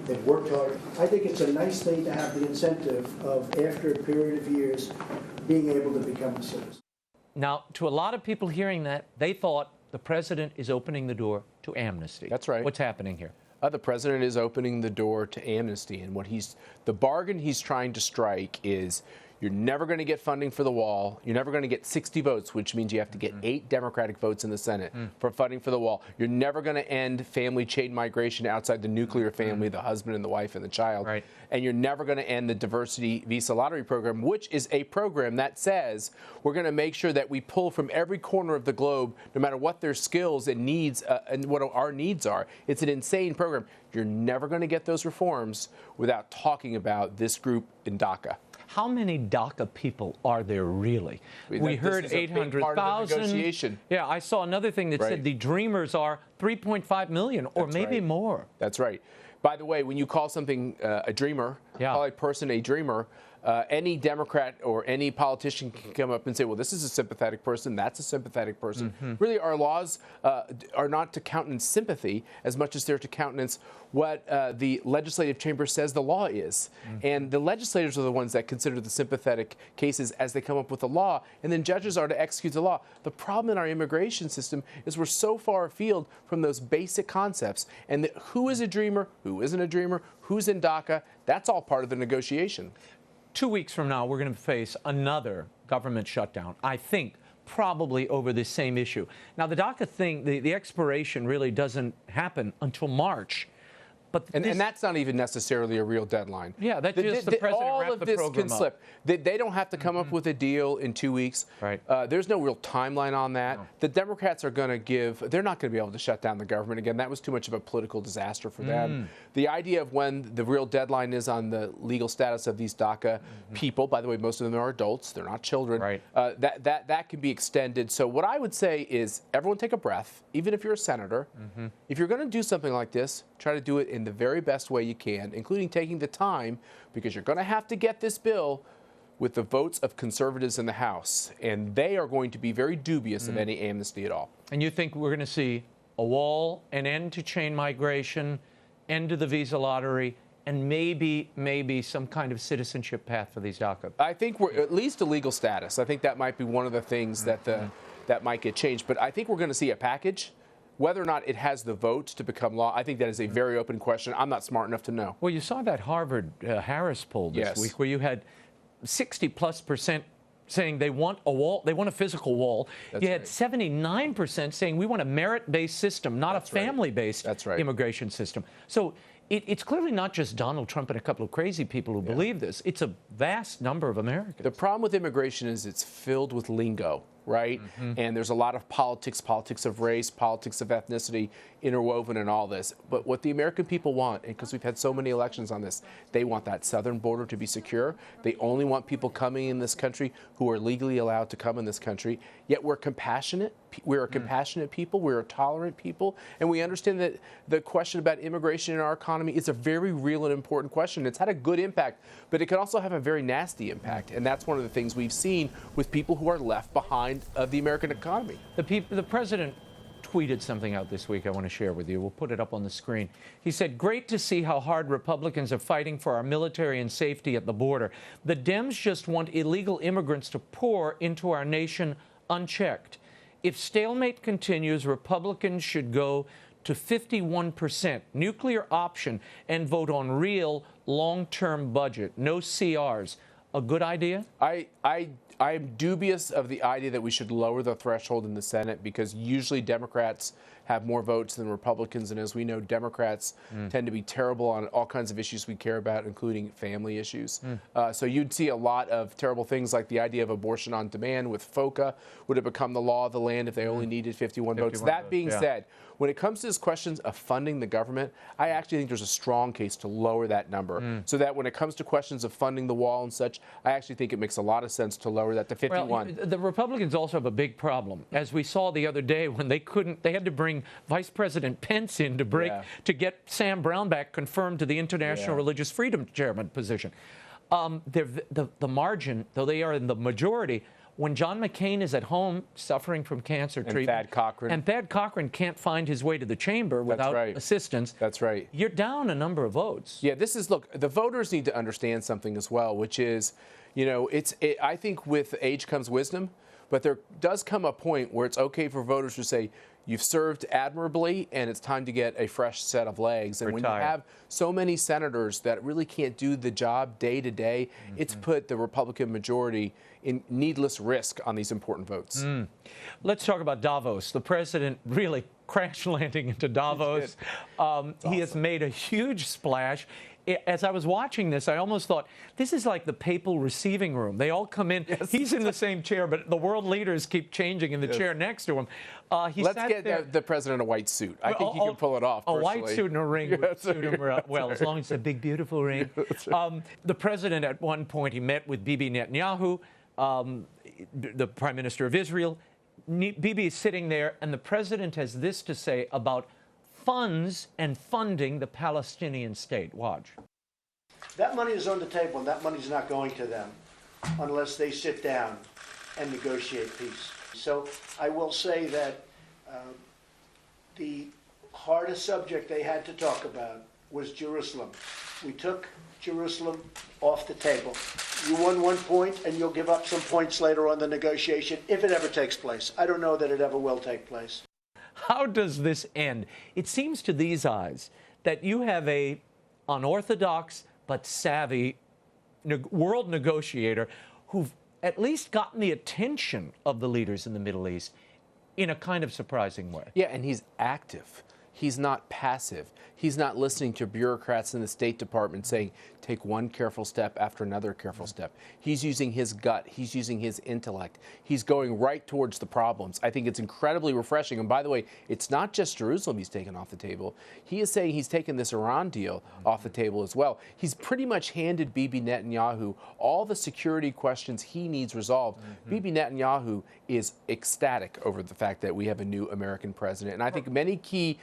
[SPEAKER 6] They've worked hard. I think it's a nice thing to have the incentive of, after a period of years, being able to become a citizen.
[SPEAKER 1] Now, to a lot of people hearing that, they thought the president is opening the door to amnesty.
[SPEAKER 5] That's right.
[SPEAKER 1] What's happening here?
[SPEAKER 5] The president is opening the door to amnesty, and the bargain he's trying to strike is you're never going to get funding for the wall. You're never going to get 60 votes, which means you have to get 8 Democratic votes in the Senate for funding for the wall. You're never going to end family chain migration outside the nuclear family, the husband and the wife and the child.
[SPEAKER 1] Right. And
[SPEAKER 5] you're never going to end the diversity visa lottery program, which is a program that says we're going to make sure that we pull from every corner of the globe, no matter what their skills and needs and what our needs are. It's an insane program. You're never going to get those reforms without talking about this group in DACA.
[SPEAKER 1] How many DACA people are there really? We heard 800,000. Yeah, I saw another thing that said the Dreamers are 3.5 million or maybe more.
[SPEAKER 5] That's right. By the way, when you call something a dreamer, call a person a dreamer, any Democrat or any politician can come up and say, well, this is a sympathetic person, that's a sympathetic person. Really, our laws are not to countenance sympathy as much as they're to countenance what the legislative chamber says the law is. And the legislators are the ones that consider the sympathetic cases as they come up with the law, and then judges are to execute the law. The problem in our immigration system is we're so far afield from those basic concepts, and who is a dreamer, who isn't a dreamer, who's in DACA, that's all part of the negotiation.
[SPEAKER 1] 2 weeks from now, we're going to face another government shutdown, I think, probably over this same issue. Now, the DACA thing, the expiration really doesn't happen until March. But
[SPEAKER 5] and that's not even necessarily a real deadline.
[SPEAKER 1] Yeah, that's just the president
[SPEAKER 5] all
[SPEAKER 1] wrapped
[SPEAKER 5] of
[SPEAKER 1] the
[SPEAKER 5] this
[SPEAKER 1] program
[SPEAKER 5] can
[SPEAKER 1] up.
[SPEAKER 5] slip. They don't have to come up with a deal in 2 weeks.
[SPEAKER 1] Right.
[SPEAKER 5] There's no real timeline on that. No. The Democrats are going to they're not going to be able to shut down the government again. That was too much of a political disaster for them. The idea of when the real deadline is on the legal status of these DACA people, by the way, most of them are adults, they're not children,
[SPEAKER 1] right.
[SPEAKER 5] that can be extended. So what I would say is everyone take a breath, even if you're a senator. If you're going to do something like this, try to do it in the very best way you can, including taking the time, because you're going to have to get this bill with the votes of conservatives in the House, and they are going to be very dubious of any amnesty at all.
[SPEAKER 1] And you think we're going to see a wall, an end to chain migration, end to the visa lottery, and maybe some kind of citizenship path for these DACA?
[SPEAKER 5] I think we're at least a legal status. I think that might be one of the things that that might get changed. But I think we're going to see a package. Whether or not it has the votes to become law, I think that is a very open question. I'm not smart enough to know.
[SPEAKER 1] Well, you saw that Harvard Harris poll this week where you had 60+% saying they want a wall, they want a physical wall. You had 79% saying we want a merit-based system, not a family-based immigration system. So it's clearly not just Donald Trump and a couple of crazy people who believe this. It's a vast number of Americans.
[SPEAKER 5] The problem with immigration is it's filled with lingo, right? And there's a lot of politics of race, politics of ethnicity interwoven in all this. But what the American people want, and because we've had so many elections on this, they want that southern border to be secure. They only want people coming in this country who are legally allowed to come in this country. Yet we're compassionate. We're a compassionate people. We're a tolerant people. And we understand that the question about immigration in our economy is a very real and important question. It's had a good impact, but it can also have a very nasty impact. And that's one of the things we've seen with people who are left behind mind of the American economy.
[SPEAKER 1] The president tweeted something out this week I want to share with you. We'll put it up on the screen. He said, "Great to see how hard Republicans are fighting for our military and safety at the border. The Dems just want illegal immigrants to pour into our nation unchecked. If stalemate continues, Republicans should go to 51% nuclear option and vote on real long-term budget. No CRs. A good idea?"
[SPEAKER 5] I am dubious of the idea that we should lower the threshold in the Senate because usually Democrats have more votes than Republicans, and as we know, Democrats tend to be terrible on all kinds of issues we care about, including family issues. So you'd see a lot of terrible things like the idea of abortion on demand with FOCA would have become the law of the land if they only needed 51 votes. That being said, when it comes to this questions of funding the government, I actually think there's a strong case to lower that number so that when it comes to questions of funding the wall and such, I actually think it makes a lot of sense to lower that to 51.
[SPEAKER 1] Well, the Republicans also have a big problem, as we saw the other day when they had to bring Vice President Pence in to get Sam Brownback confirmed to the International Religious Freedom Chairman position. The margin, though they are in the majority, when John McCain is at home suffering from cancer treatment, Thad Cochran can't find his way to the chamber without assistance.
[SPEAKER 5] That's right.
[SPEAKER 1] You're down a number of votes.
[SPEAKER 5] Yeah, look, the voters need to understand something as well, which is, I think with age comes wisdom, but there does come a point where it's okay for voters to say, you've served admirably, and it's time to get a fresh set of legs. And when you have so many senators that really can't do the job day to day, it's put the Republican majority in needless risk on these important votes.
[SPEAKER 1] Let's talk about Davos. The president really crash landing into Davos. He has made a huge splash. As I was watching this, I almost thought, this is like the papal receiving room. They all come in. He's in the same chair, but the world leaders keep changing in the chair next to him.
[SPEAKER 5] Let's get the president a white suit. I think he can pull it off, personally.
[SPEAKER 1] A white suit and a ring would suit him well, as long as it's a big, beautiful ring. The president, at one point, he met with Bibi Netanyahu, the Prime Minister of Israel. Bibi is sitting there, and the president has this to say about funds and funding the Palestinian state. Watch.
[SPEAKER 6] That money is on the table, and that money's not going to them unless they sit down and negotiate peace. So I will say that the hardest subject they had to talk about was Jerusalem. We took Jerusalem off the table. You won 1 point, and you'll give up some points later on the negotiation, if it ever takes place. I don't know that it ever will take place.
[SPEAKER 1] How does this end? It seems to these eyes that you have a unorthodox but savvy world negotiator who've at least gotten the attention of the leaders in the Middle East in a kind of surprising way.
[SPEAKER 5] Yeah, and he's active. He's not passive. He's not listening to bureaucrats in the State Department saying, take one careful step after another careful step. He's using his gut. He's using his intellect. He's going right towards the problems. I think it's incredibly refreshing. And by the way, it's not just Jerusalem he's taken off the table. He is saying he's taken this Iran deal off the table as well. He's pretty much handed Bibi Netanyahu all the security questions he needs resolved. Bibi Netanyahu is ecstatic over the fact that we have a new American president. And I think many key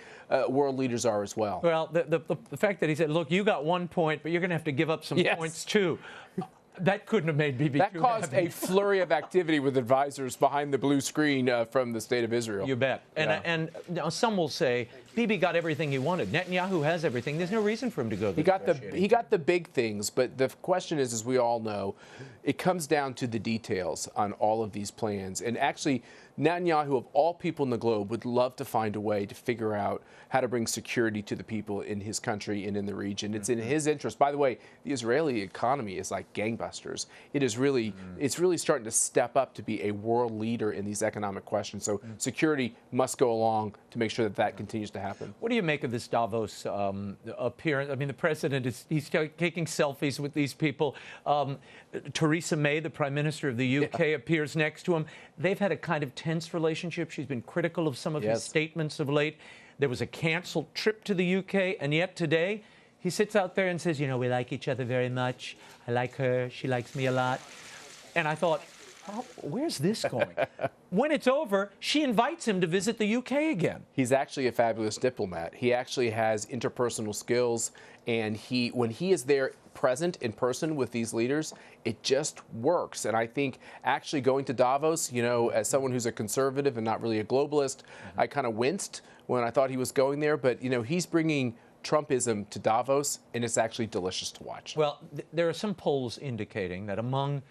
[SPEAKER 5] world leaders are as well.
[SPEAKER 1] Well, the fact that he said, look, you got 1 point, but you're going to have to give up some points too. That couldn't have made Bibi
[SPEAKER 5] That caused a flurry of activity with advisors behind the blue screen from the State of Israel.
[SPEAKER 1] You bet. And now some will say, Bibi got everything he wanted. Netanyahu has everything. There's no reason for him to go there.
[SPEAKER 5] He got the big things, but the question is, as we all know, it comes down to the details on all of these plans. And actually, Netanyahu, of all people in the globe, would love to find a way to figure out how to bring security to the people in his country and in the region. It's in his interest. By the way, the Israeli economy is like gangbusters. It is really, it's really starting to step up to be a world leader in these economic questions. So security must go along to make sure that that continues to happen.
[SPEAKER 1] What do you make of this Davos appearance? I mean, the president he's taking selfies with these people. Theresa May, the Prime Minister of the UK, appears next to him. They've had a kind of tense relationship. She's been critical of some of his statements of late. There was a canceled trip to the UK, and yet today he sits out there and says, you know, we like each other very much. I like her. She likes me a lot. And I thought, Where's this going? When it's over, she invites him to visit the UK again.
[SPEAKER 5] He's actually a fabulous diplomat. He actually has interpersonal skills, and when he is there present in person with these leaders, it just works. And I think actually going to Davos, as someone who's a conservative and not really a globalist, I kind of winced when I thought he was going there. But, he's bringing Trumpism to Davos, and it's actually delicious to watch.
[SPEAKER 1] Well, there are some polls indicating that among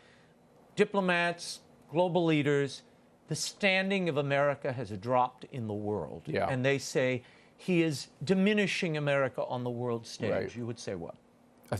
[SPEAKER 1] diplomats, global leaders, the standing of America has dropped in the world.
[SPEAKER 5] Yeah.
[SPEAKER 1] And they say he is diminishing America on the world stage.
[SPEAKER 5] Right.
[SPEAKER 1] You would say what?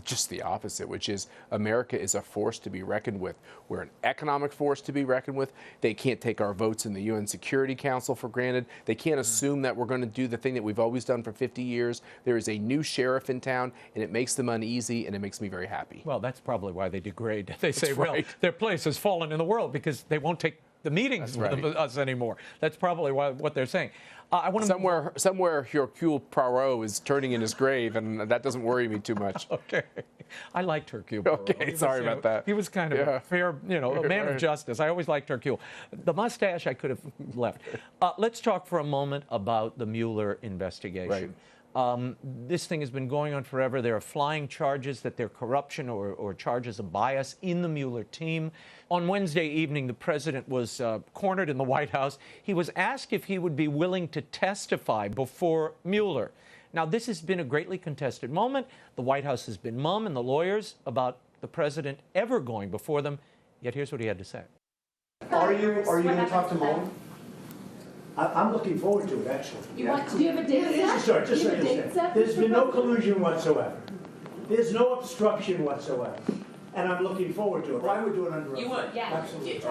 [SPEAKER 5] Just the opposite, which is America is a force to be reckoned with. We're an economic force to be reckoned with. They can't take our votes in the UN Security Council for granted. They can't assume that we're going to do the thing that we've always done for 50 years. There is a new sheriff in town, and it makes them uneasy, and it makes me very happy.
[SPEAKER 1] Well, that's probably why they degrade. They say, well,
[SPEAKER 5] right.
[SPEAKER 1] their place has fallen in the world because they won't take the meetings with us anymore. That's probably what they're saying. I want to
[SPEAKER 5] somewhere Hercule Poirot is turning in his grave, and that doesn't worry me too much.
[SPEAKER 1] Okay, I liked Hercule Poirot.
[SPEAKER 5] Okay, sorry about that.
[SPEAKER 1] He was kind of a fair, a man of justice. I always liked Hercule. The mustache I could have left. Let's talk for a moment about the Mueller investigation.
[SPEAKER 5] Right.
[SPEAKER 1] This thing has been going on forever. There are flying charges that they're corruption or charges of bias in the Mueller team. On Wednesday evening, the president was cornered in the White House. He was asked if he would be willing to testify before Mueller. Now, this has been a greatly contested moment. The White House has been mum and the lawyers about the president ever going before them. Yet here's what he had to say.
[SPEAKER 6] Are you going to talk to Mom? I'm looking forward to it, actually.
[SPEAKER 7] Do you have a date set?
[SPEAKER 6] Just so you understand. There's been no collusion whatsoever. There's no obstruction whatsoever. And I'm looking forward to it. I would do it under oath.
[SPEAKER 7] You would, yeah.
[SPEAKER 6] Absolutely.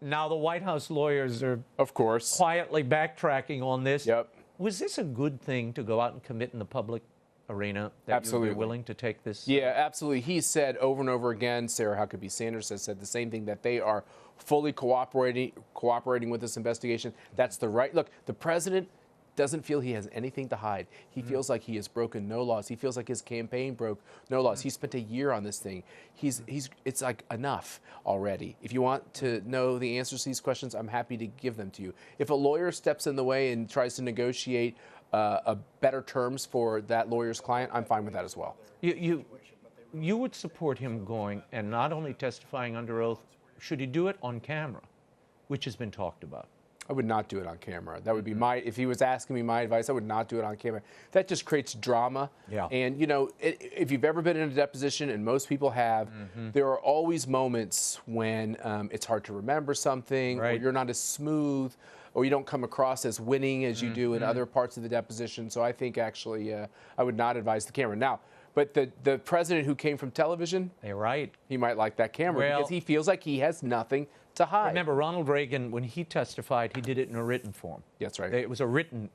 [SPEAKER 1] Now, the White House lawyers are,
[SPEAKER 5] of course,
[SPEAKER 1] quietly backtracking on this.
[SPEAKER 5] Yep.
[SPEAKER 1] Was this a good thing to go out and commit in the public arena? That
[SPEAKER 5] absolutely.
[SPEAKER 1] You were willing to take this?
[SPEAKER 5] Yeah, absolutely. He said over and over again, Sarah Huckabee Sanders has said the same thing, that they are fully cooperating with this investigation. That's the right. Look, the president doesn't feel he has anything to hide. He feels like he has broken no laws. He feels like his campaign broke no laws. He spent a year on this thing. It's like enough already. If you want to know the answers to these questions, I'm happy to give them to you. If a lawyer steps in the way and tries to negotiate better terms for that lawyer's client, I'm fine with that as well.
[SPEAKER 1] You would support him going and not only testifying under oath, should he do it on camera, which has been talked about?
[SPEAKER 5] I would not do it on camera. That would be if he was asking me my advice, I would not do it on camera. That just creates drama.
[SPEAKER 1] Yeah.
[SPEAKER 5] And, if you've ever been in a deposition, and most people have, there are always moments when it's hard to remember something, or you're not as smooth, or you don't come across as winning as you do in other parts of the deposition. So I think actually I would not advise the camera. Now, but the president who came from television,
[SPEAKER 1] you're right.
[SPEAKER 5] He might like that camera because he feels like he has nothing to hide.
[SPEAKER 1] Remember, Ronald Reagan, when he testified, he did it in a written form.
[SPEAKER 5] That's right.
[SPEAKER 1] It was a written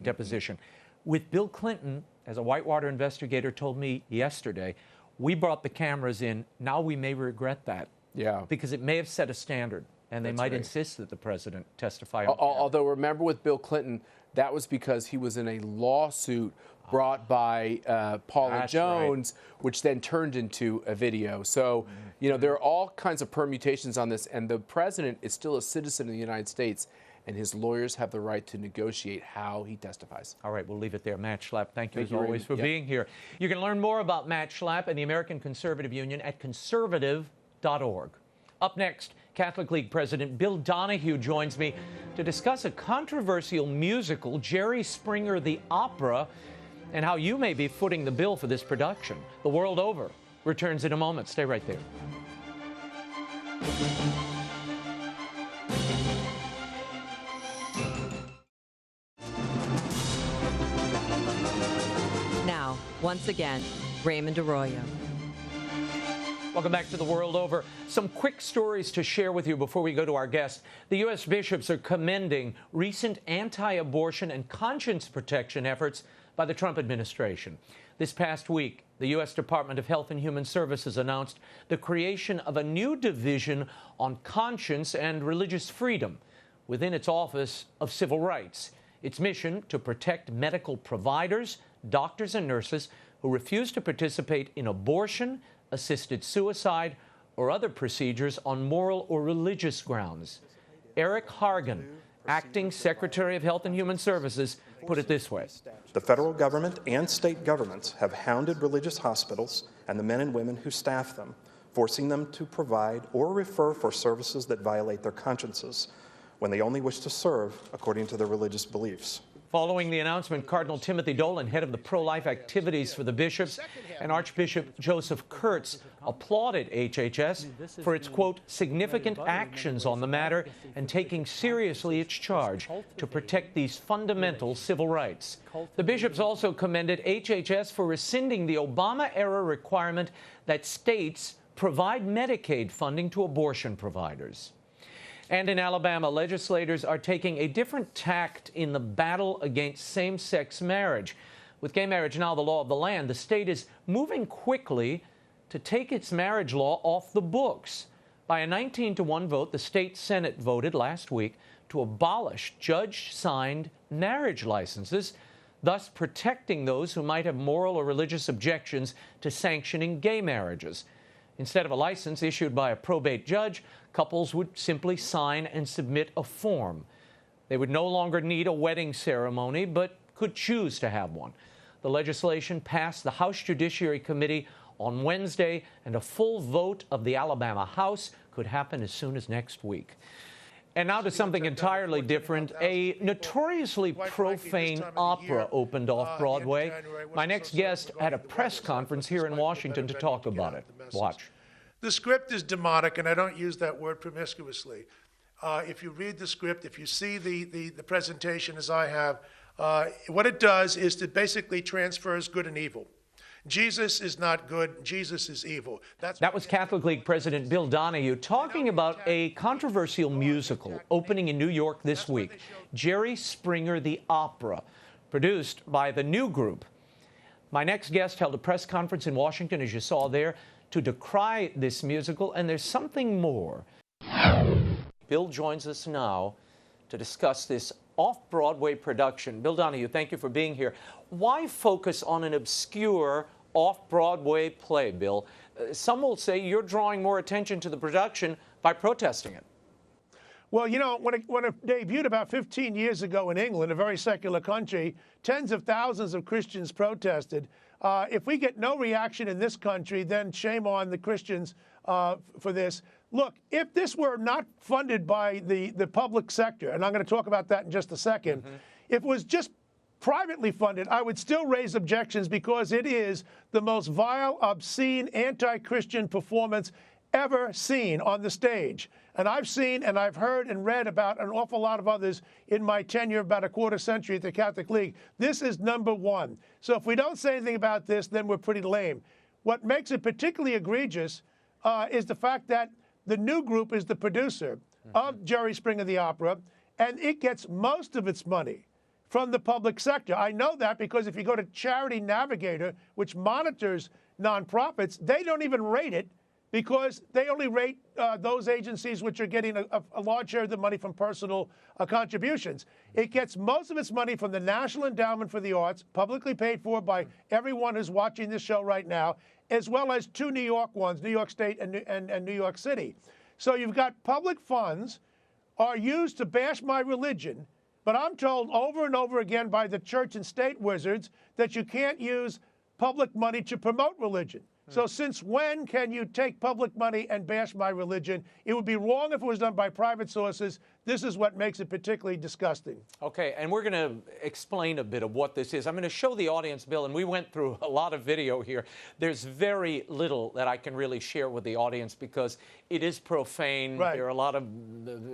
[SPEAKER 1] deposition. With Bill Clinton, as a Whitewater investigator told me yesterday, we brought the cameras in. Now we may regret that.
[SPEAKER 5] Yeah.
[SPEAKER 1] Because it may have set a standard, and they might insist that the president testify on camera.
[SPEAKER 5] Although, remember with Bill Clinton, that was because he was in a lawsuit brought by Paula Jones, which then turned into a video. So, there are all kinds of permutations on this, and the president is still a citizen of the United States, and his lawyers have the right to negotiate how he testifies.
[SPEAKER 1] All right, we'll leave it there. Matt Schlapp, thank you as always for being here. You can learn more about Matt Schlapp and the American Conservative Union at conservative.org. Up next, Catholic League President Bill Donohue joins me to discuss a controversial musical, Jerry Springer the Opera, and how you may be footing the bill for this production. The World Over returns in a moment. Stay right there.
[SPEAKER 2] Now, once again, Raymond Arroyo.
[SPEAKER 1] Welcome back to The World Over. Some quick stories to share with you before we go to our guest. The U.S. bishops are commending recent anti-abortion and conscience protection efforts by the Trump administration. This past week, the U.S. Department of Health and Human Services announced the creation of a new division on conscience and religious freedom within its Office of Civil Rights. Its mission to protect medical providers, doctors, and nurses who refuse to participate in abortion, assisted suicide, or other procedures on moral or religious grounds. Eric Hargan, Acting Secretary of Health and Human Services, put it this way.
[SPEAKER 8] The federal government and state governments have hounded religious hospitals and the men and women who staff them, forcing them to provide or refer for services that violate their consciences when they only wish to serve according to their religious beliefs.
[SPEAKER 1] Following the announcement, Cardinal Timothy Dolan, head of the pro-life activities for the bishops, and Archbishop Joseph Kurtz applauded HHS for its, quote, significant actions on the matter and taking seriously its charge to protect these fundamental civil rights. The bishops also commended HHS for rescinding the Obama-era requirement that states provide Medicaid funding to abortion providers. And in Alabama, legislators are taking a different tact in the battle against same-sex marriage. With gay marriage now the law of the land, the state is moving quickly to take its marriage law off the books. By a 19-to-1 vote, the state Senate voted last week to abolish judge-signed marriage licenses, thus protecting those who might have moral or religious objections to sanctioning gay marriages. Instead of a license issued by a probate judge, couples would simply sign and submit a form. They would no longer need a wedding ceremony, but could choose to have one. The legislation passed the House Judiciary Committee on Wednesday, and a full vote of the Alabama House could happen as soon as next week. And now to something entirely different. A notoriously profane opera opened off Broadway. My next guest had a press conference here in Washington to talk about it. Watch.
[SPEAKER 9] The script is demonic, and I don't use that word promiscuously. If you read the script, if you see the presentation as I have, what it does is it basically transfers good and evil. Jesus is not good, Jesus is evil.
[SPEAKER 1] That was Catholic League President Bill Donahue talking about a controversial musical opening in New York this week, Jerry Springer the Opera, produced by the New Group. My next guest held a press conference in Washington, as you saw there, to decry this musical, and there's something more. Bill joins us now to discuss this off-Broadway production. Bill Donahue, thank you for being here. Why focus on an obscure off-Broadway play, Bill? Some will say you're drawing more attention to the production by protesting it.
[SPEAKER 9] Well, you know, when it debuted about 15 years ago in England, a very secular country, tens of thousands of Christians protested. If we get no reaction in this country, then shame on the Christians for this. Look, if this were not funded by the public sector, and I'm going to talk about that in just a second, if it was just privately funded, I would still raise objections because it is the most vile, obscene, anti-Christian performance ever seen on the stage. And I've seen and I've heard and read about an awful lot of others in my tenure, about a quarter century at the Catholic League. This is number one. So if we don't say anything about this, then we're pretty lame. What makes it particularly egregious is the fact that the New Group is the producer of Jerry Springer the Opera, and it gets most of its money from the public sector. I know that because if you go to Charity Navigator, which monitors nonprofits, they don't even rate it because they only rate those agencies which are getting a large share of the money from personal contributions. It gets most of its money from the National Endowment for the Arts, publicly paid for by everyone who's watching this show right now, as well as two New York ones, New York State and New York City. So you've got public funds are used to bash my religion, but I'm told over and over again by the church and state wizards that you can't use public money to promote religion. So since when can you take public money and bash my religion? It would be wrong if it was done by private sources. This is what makes it particularly disgusting.
[SPEAKER 1] Okay, and we're going to explain a bit of what this is. I'm going to show the audience, Bill, and we went through a lot of video here. There's very little that I can really share with the audience because it is profane.
[SPEAKER 9] Right.
[SPEAKER 1] There are a lot of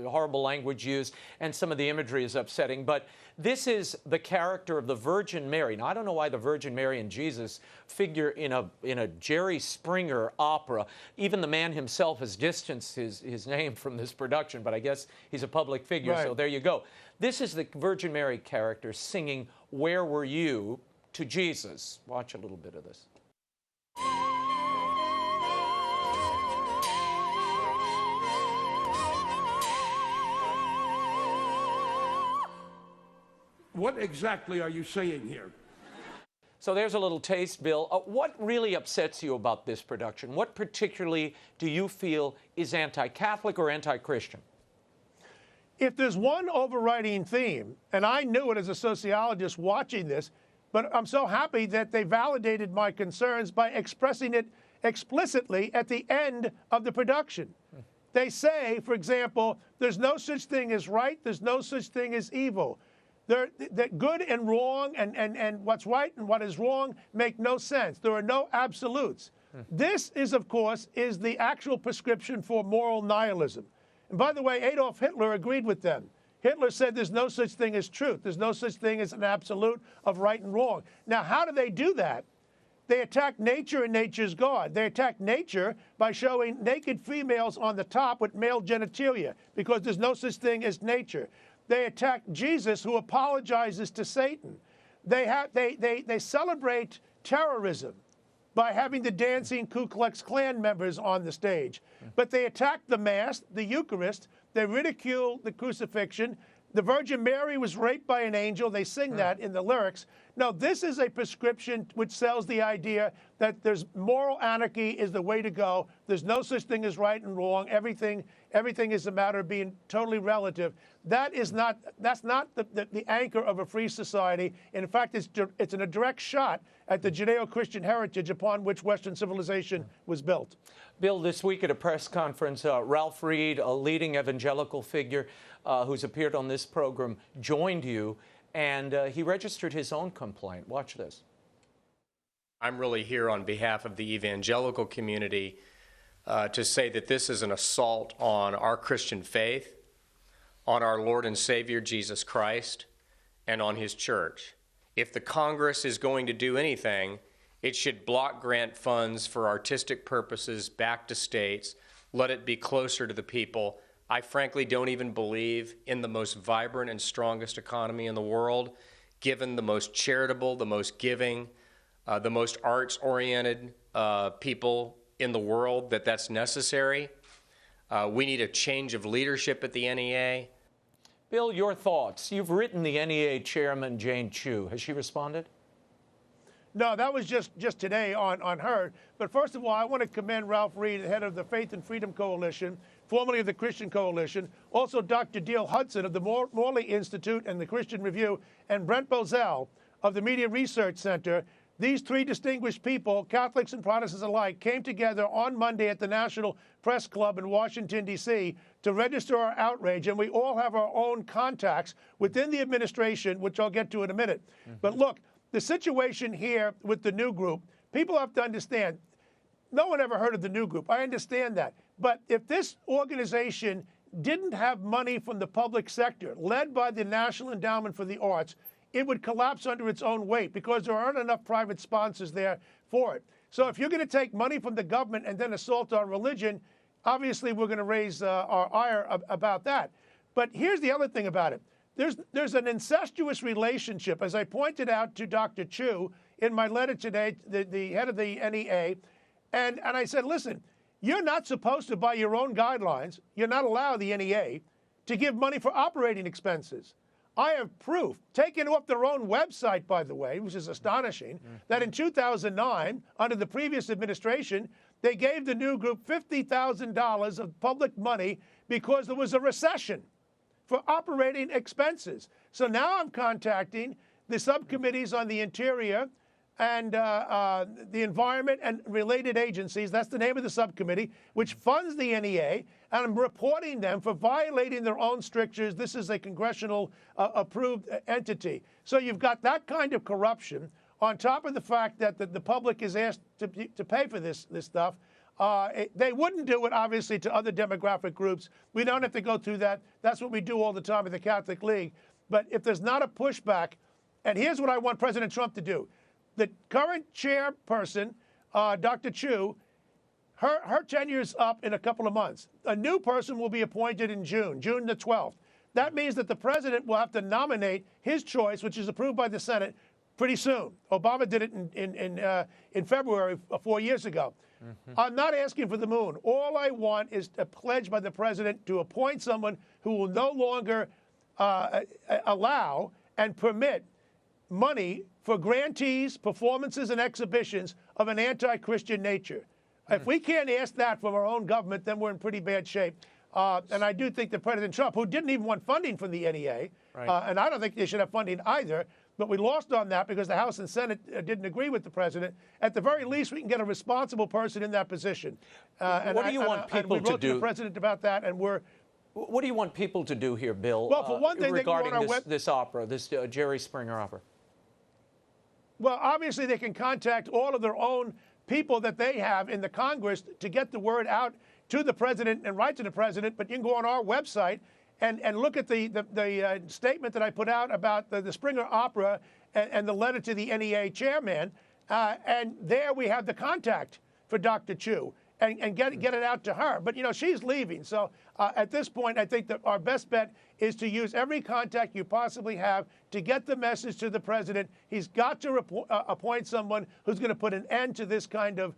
[SPEAKER 1] horrible language used, and some of the imagery is upsetting. But this is the character of the Virgin Mary. Now, I don't know why the Virgin Mary and Jesus figure in a Jerry Springer opera. Even the man himself has distanced his name from this production, but I guess he's a public figure,
[SPEAKER 9] right.
[SPEAKER 1] So there you go. This is the Virgin Mary character singing "Where Were You" to Jesus. Watch a little bit of this.
[SPEAKER 10] What exactly are you saying here?
[SPEAKER 1] So there's a little taste, Bill. What really upsets you about this production? What particularly do you feel is anti-Catholic or anti-Christian?
[SPEAKER 9] If there's one overriding theme, and I knew it as a sociologist watching this, but I'm so happy that they validated my concerns by expressing it explicitly at the end of the production. They say, for example, there's no such thing as right, there's no such thing as evil. That good and wrong and what's right and what is wrong make no sense. There are no absolutes. This is, of course, is the actual prescription for moral nihilism. And by the way, Adolf Hitler agreed with them. Hitler said there's no such thing as truth. There's no such thing as an absolute of right and wrong. Now, how do they do that? They attack nature and nature's God. They attack nature by showing naked females on the top with male genitalia, because there's no such thing as nature. They attack Jesus, who apologizes to Satan. They celebrate terrorism by having the dancing Ku Klux Klan members on the stage. But they attack the Mass, the Eucharist. They ridicule the crucifixion. The Virgin Mary was raped by an angel. They sing that in the lyrics. No, this is a prescription which sells the idea that there's moral anarchy is the way to go. There's no such thing as right and wrong. Everything is a matter of being totally relative. That's not the anchor of a free society. In fact, it's in a direct shot at the Judeo-Christian heritage upon which Western civilization was built.
[SPEAKER 1] Bill, this week at a press conference, Ralph Reed, a leading evangelical figure who's appeared on this program, joined you, and he registered his own complaint. Watch this.
[SPEAKER 10] I'm really here on behalf of the evangelical community to say that this is an assault on our Christian faith, on our Lord and Savior Jesus Christ, and on his church. If the Congress is going to do anything, it should block grant funds for artistic purposes back to states, let it be closer to the people. I frankly don't even believe in the most vibrant and strongest economy in the world, given the most charitable, the most giving, the most arts-oriented people in the world, that's necessary. We need a change of leadership at the NEA.
[SPEAKER 1] Bill, your thoughts. You've written the NEA chairman, Jane Chu. Has she responded?
[SPEAKER 9] No, that was just today on her. But first of all, I want to commend Ralph Reed, the head of the Faith and Freedom Coalition, formerly of the Christian Coalition, also Dr. Dale Hudson of the Morley Institute and the Christian Review, and Brent Bozell of the Media Research Center. These three distinguished people, Catholics and Protestants alike, came together on Monday at the National Press Club in Washington, D.C. to register our outrage, and we all have our own contacts within the administration, which I'll get to in a minute. But look, the situation here with the new group, people have to understand, no one ever heard of the new group. I understand that. But if this organization didn't have money from the public sector, led by the National Endowment for the Arts, it would collapse under its own weight because there aren't enough private sponsors there for it. So if you're going to take money from the government and then assault our religion, obviously we're going to raise our ire about that. But here's the other thing about it. There's an incestuous relationship, as I pointed out to Dr. Chu in my letter today, the head of the NEA, and I said, listen, you're not supposed to, by your own guidelines, you're not allowed, the NEA, to give money for operating expenses. I have proof, taken off their own website, by the way, which is astonishing, that in 2009, under the previous administration, they gave the new group $50,000 of public money because there was a recession for operating expenses. So now I'm contacting the subcommittees on the Interior and the Environment and related agencies. That's the name of the subcommittee, which funds the NEA, and I'm reporting them for violating their own strictures. This is a congressional approved entity. So you've got that kind of corruption on top of the fact that the public is asked to pay for this stuff. They wouldn't do it, obviously, to other demographic groups. We don't have to go through that. That's what we do all the time at the Catholic League. But if there's not a pushback, and here's what I want President Trump to do. The current chairperson, Dr. Chu, her tenure's up in a couple of months. A new person will be appointed in June the 12th. That means that the president will have to nominate his choice, which is approved by the Senate, pretty soon. Obama did it in February 4 years ago. I'm not asking for the moon. All I want is a pledge by the president to appoint someone who will no longer allow and permit money for grantees, performances, and exhibitions of an anti-Christian nature. If we can't ask that from our own government, then we're in pretty bad shape. And I do think that President Trump, who didn't even want funding from the NEA, and I don't think they should have funding either, but we lost on that because the House and Senate didn't agree with the president. At the very least, we can get a responsible person in that position.
[SPEAKER 1] What do you want people
[SPEAKER 9] to do? We wrote to the president about that, and we're.
[SPEAKER 1] What do you want people to do here, Bill?
[SPEAKER 9] Well, for one thing,
[SPEAKER 1] regarding this opera, this Jerry Springer opera.
[SPEAKER 9] Well, obviously, they can contact all of their own people that they have in the Congress to get the word out to the president and write to the president. But you can go on our website and look at the statement that I put out about the Springer Opera and the letter to the NEA chairman. And there we have the contact for Dr. Chu and get it out to her. But, you know, she's leaving. So at this point, I think that our best bet is to use every contact you possibly have to get the message to the president. He's got to appoint someone who's going to put an end to this kind of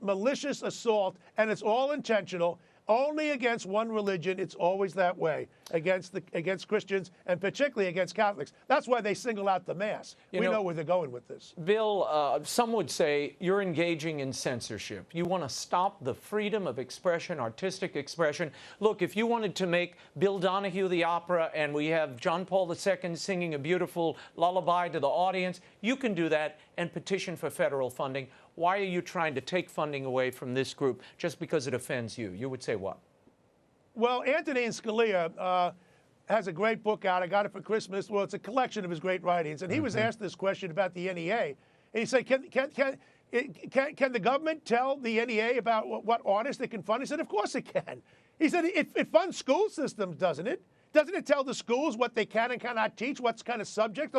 [SPEAKER 9] malicious assault, and it's all intentional. Only against one religion. It's always that way, against Christians and particularly against Catholics. That's why they single out the Mass. We know where they're going with this.
[SPEAKER 1] Bill, some would say you're engaging in censorship. You want to stop the freedom of expression, artistic expression. Look, if you wanted to make Bill Donahue the opera and we have John Paul II singing a beautiful lullaby to the audience, you can do that and petition for federal funding. Why are you trying to take funding away from this group just because it offends you? You would say what?
[SPEAKER 9] Well, Anthony Scalia has a great book out. I got it for Christmas. Well, it's a collection of his great writings. And he was asked this question about the NEA. And he said, can the government tell the NEA about what artists they can fund? He said, of course it can. He said, it funds school systems, doesn't it? Doesn't it tell the schools what they can and cannot teach, what kind of subjects?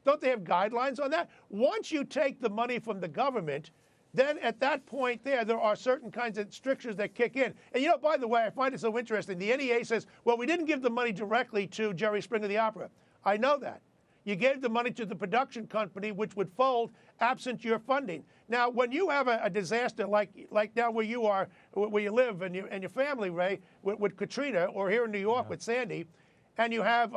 [SPEAKER 9] Don't they have guidelines on that? Once you take the money from the government, then at that point there are certain kinds of strictures that kick in. And, you know, by the way, I find it so interesting. The NEA says, well, we didn't give the money directly to Jerry Springer the Opera. I know that. You gave the money to the production company, which would fold absent your funding. Now, when you have a disaster like now where you are, where you live and your family, Ray, with Katrina, or here in New York with Sandy, and you have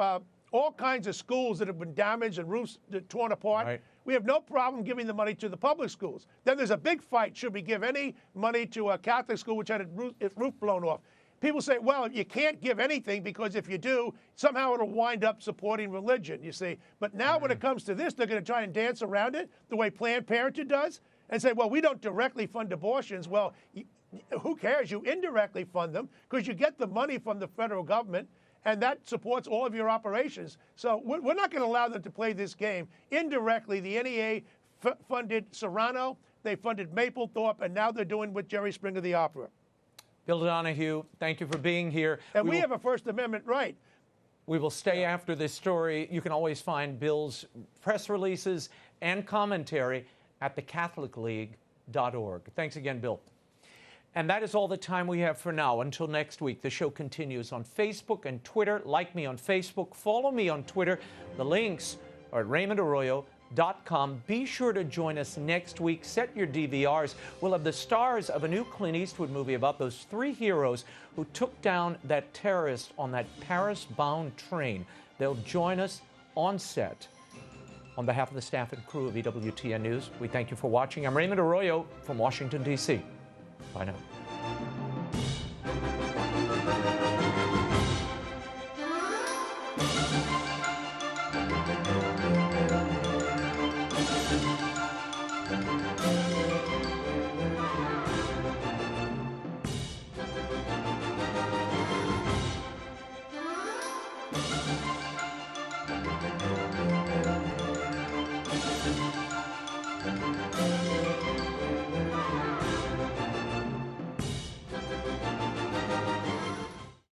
[SPEAKER 9] all kinds of schools that have been damaged and roofs torn apart, right. We have no problem giving the money to the public schools. Then there's a big fight. Should we give any money to a Catholic school which had its roof blown off? People say, well, you can't give anything because if you do, somehow it'll wind up supporting religion, you see. But now when it comes to this, they're going to try and dance around it the way Planned Parenthood does and say, well, we don't directly fund abortions. Well, who cares? You indirectly fund them because you get the money from the federal government, and that supports all of your operations. So we're not going to allow them to play this game. Indirectly, the NEA funded Serrano, they funded Mapplethorpe, and now they're doing with Jerry Springer the Opera.
[SPEAKER 1] Bill Donahue, thank you for being here.
[SPEAKER 9] And we have a First Amendment right.
[SPEAKER 1] We will stay after this story. You can always find Bill's press releases and commentary at thecatholicleague.org. Thanks again, Bill. And that is all the time we have for now. Until next week, the show continues on Facebook and Twitter. Like me on Facebook. Follow me on Twitter. The links are at RaymondArroyo.com. Be sure to join us next week. Set your DVRs. We'll have the stars of a new Clint Eastwood movie about those three heroes who took down that terrorist on that Paris-bound train. They'll join us on set. On behalf of the staff and crew of EWTN News, we thank you for watching. I'm Raymond Arroyo from Washington, D.C. Bye now.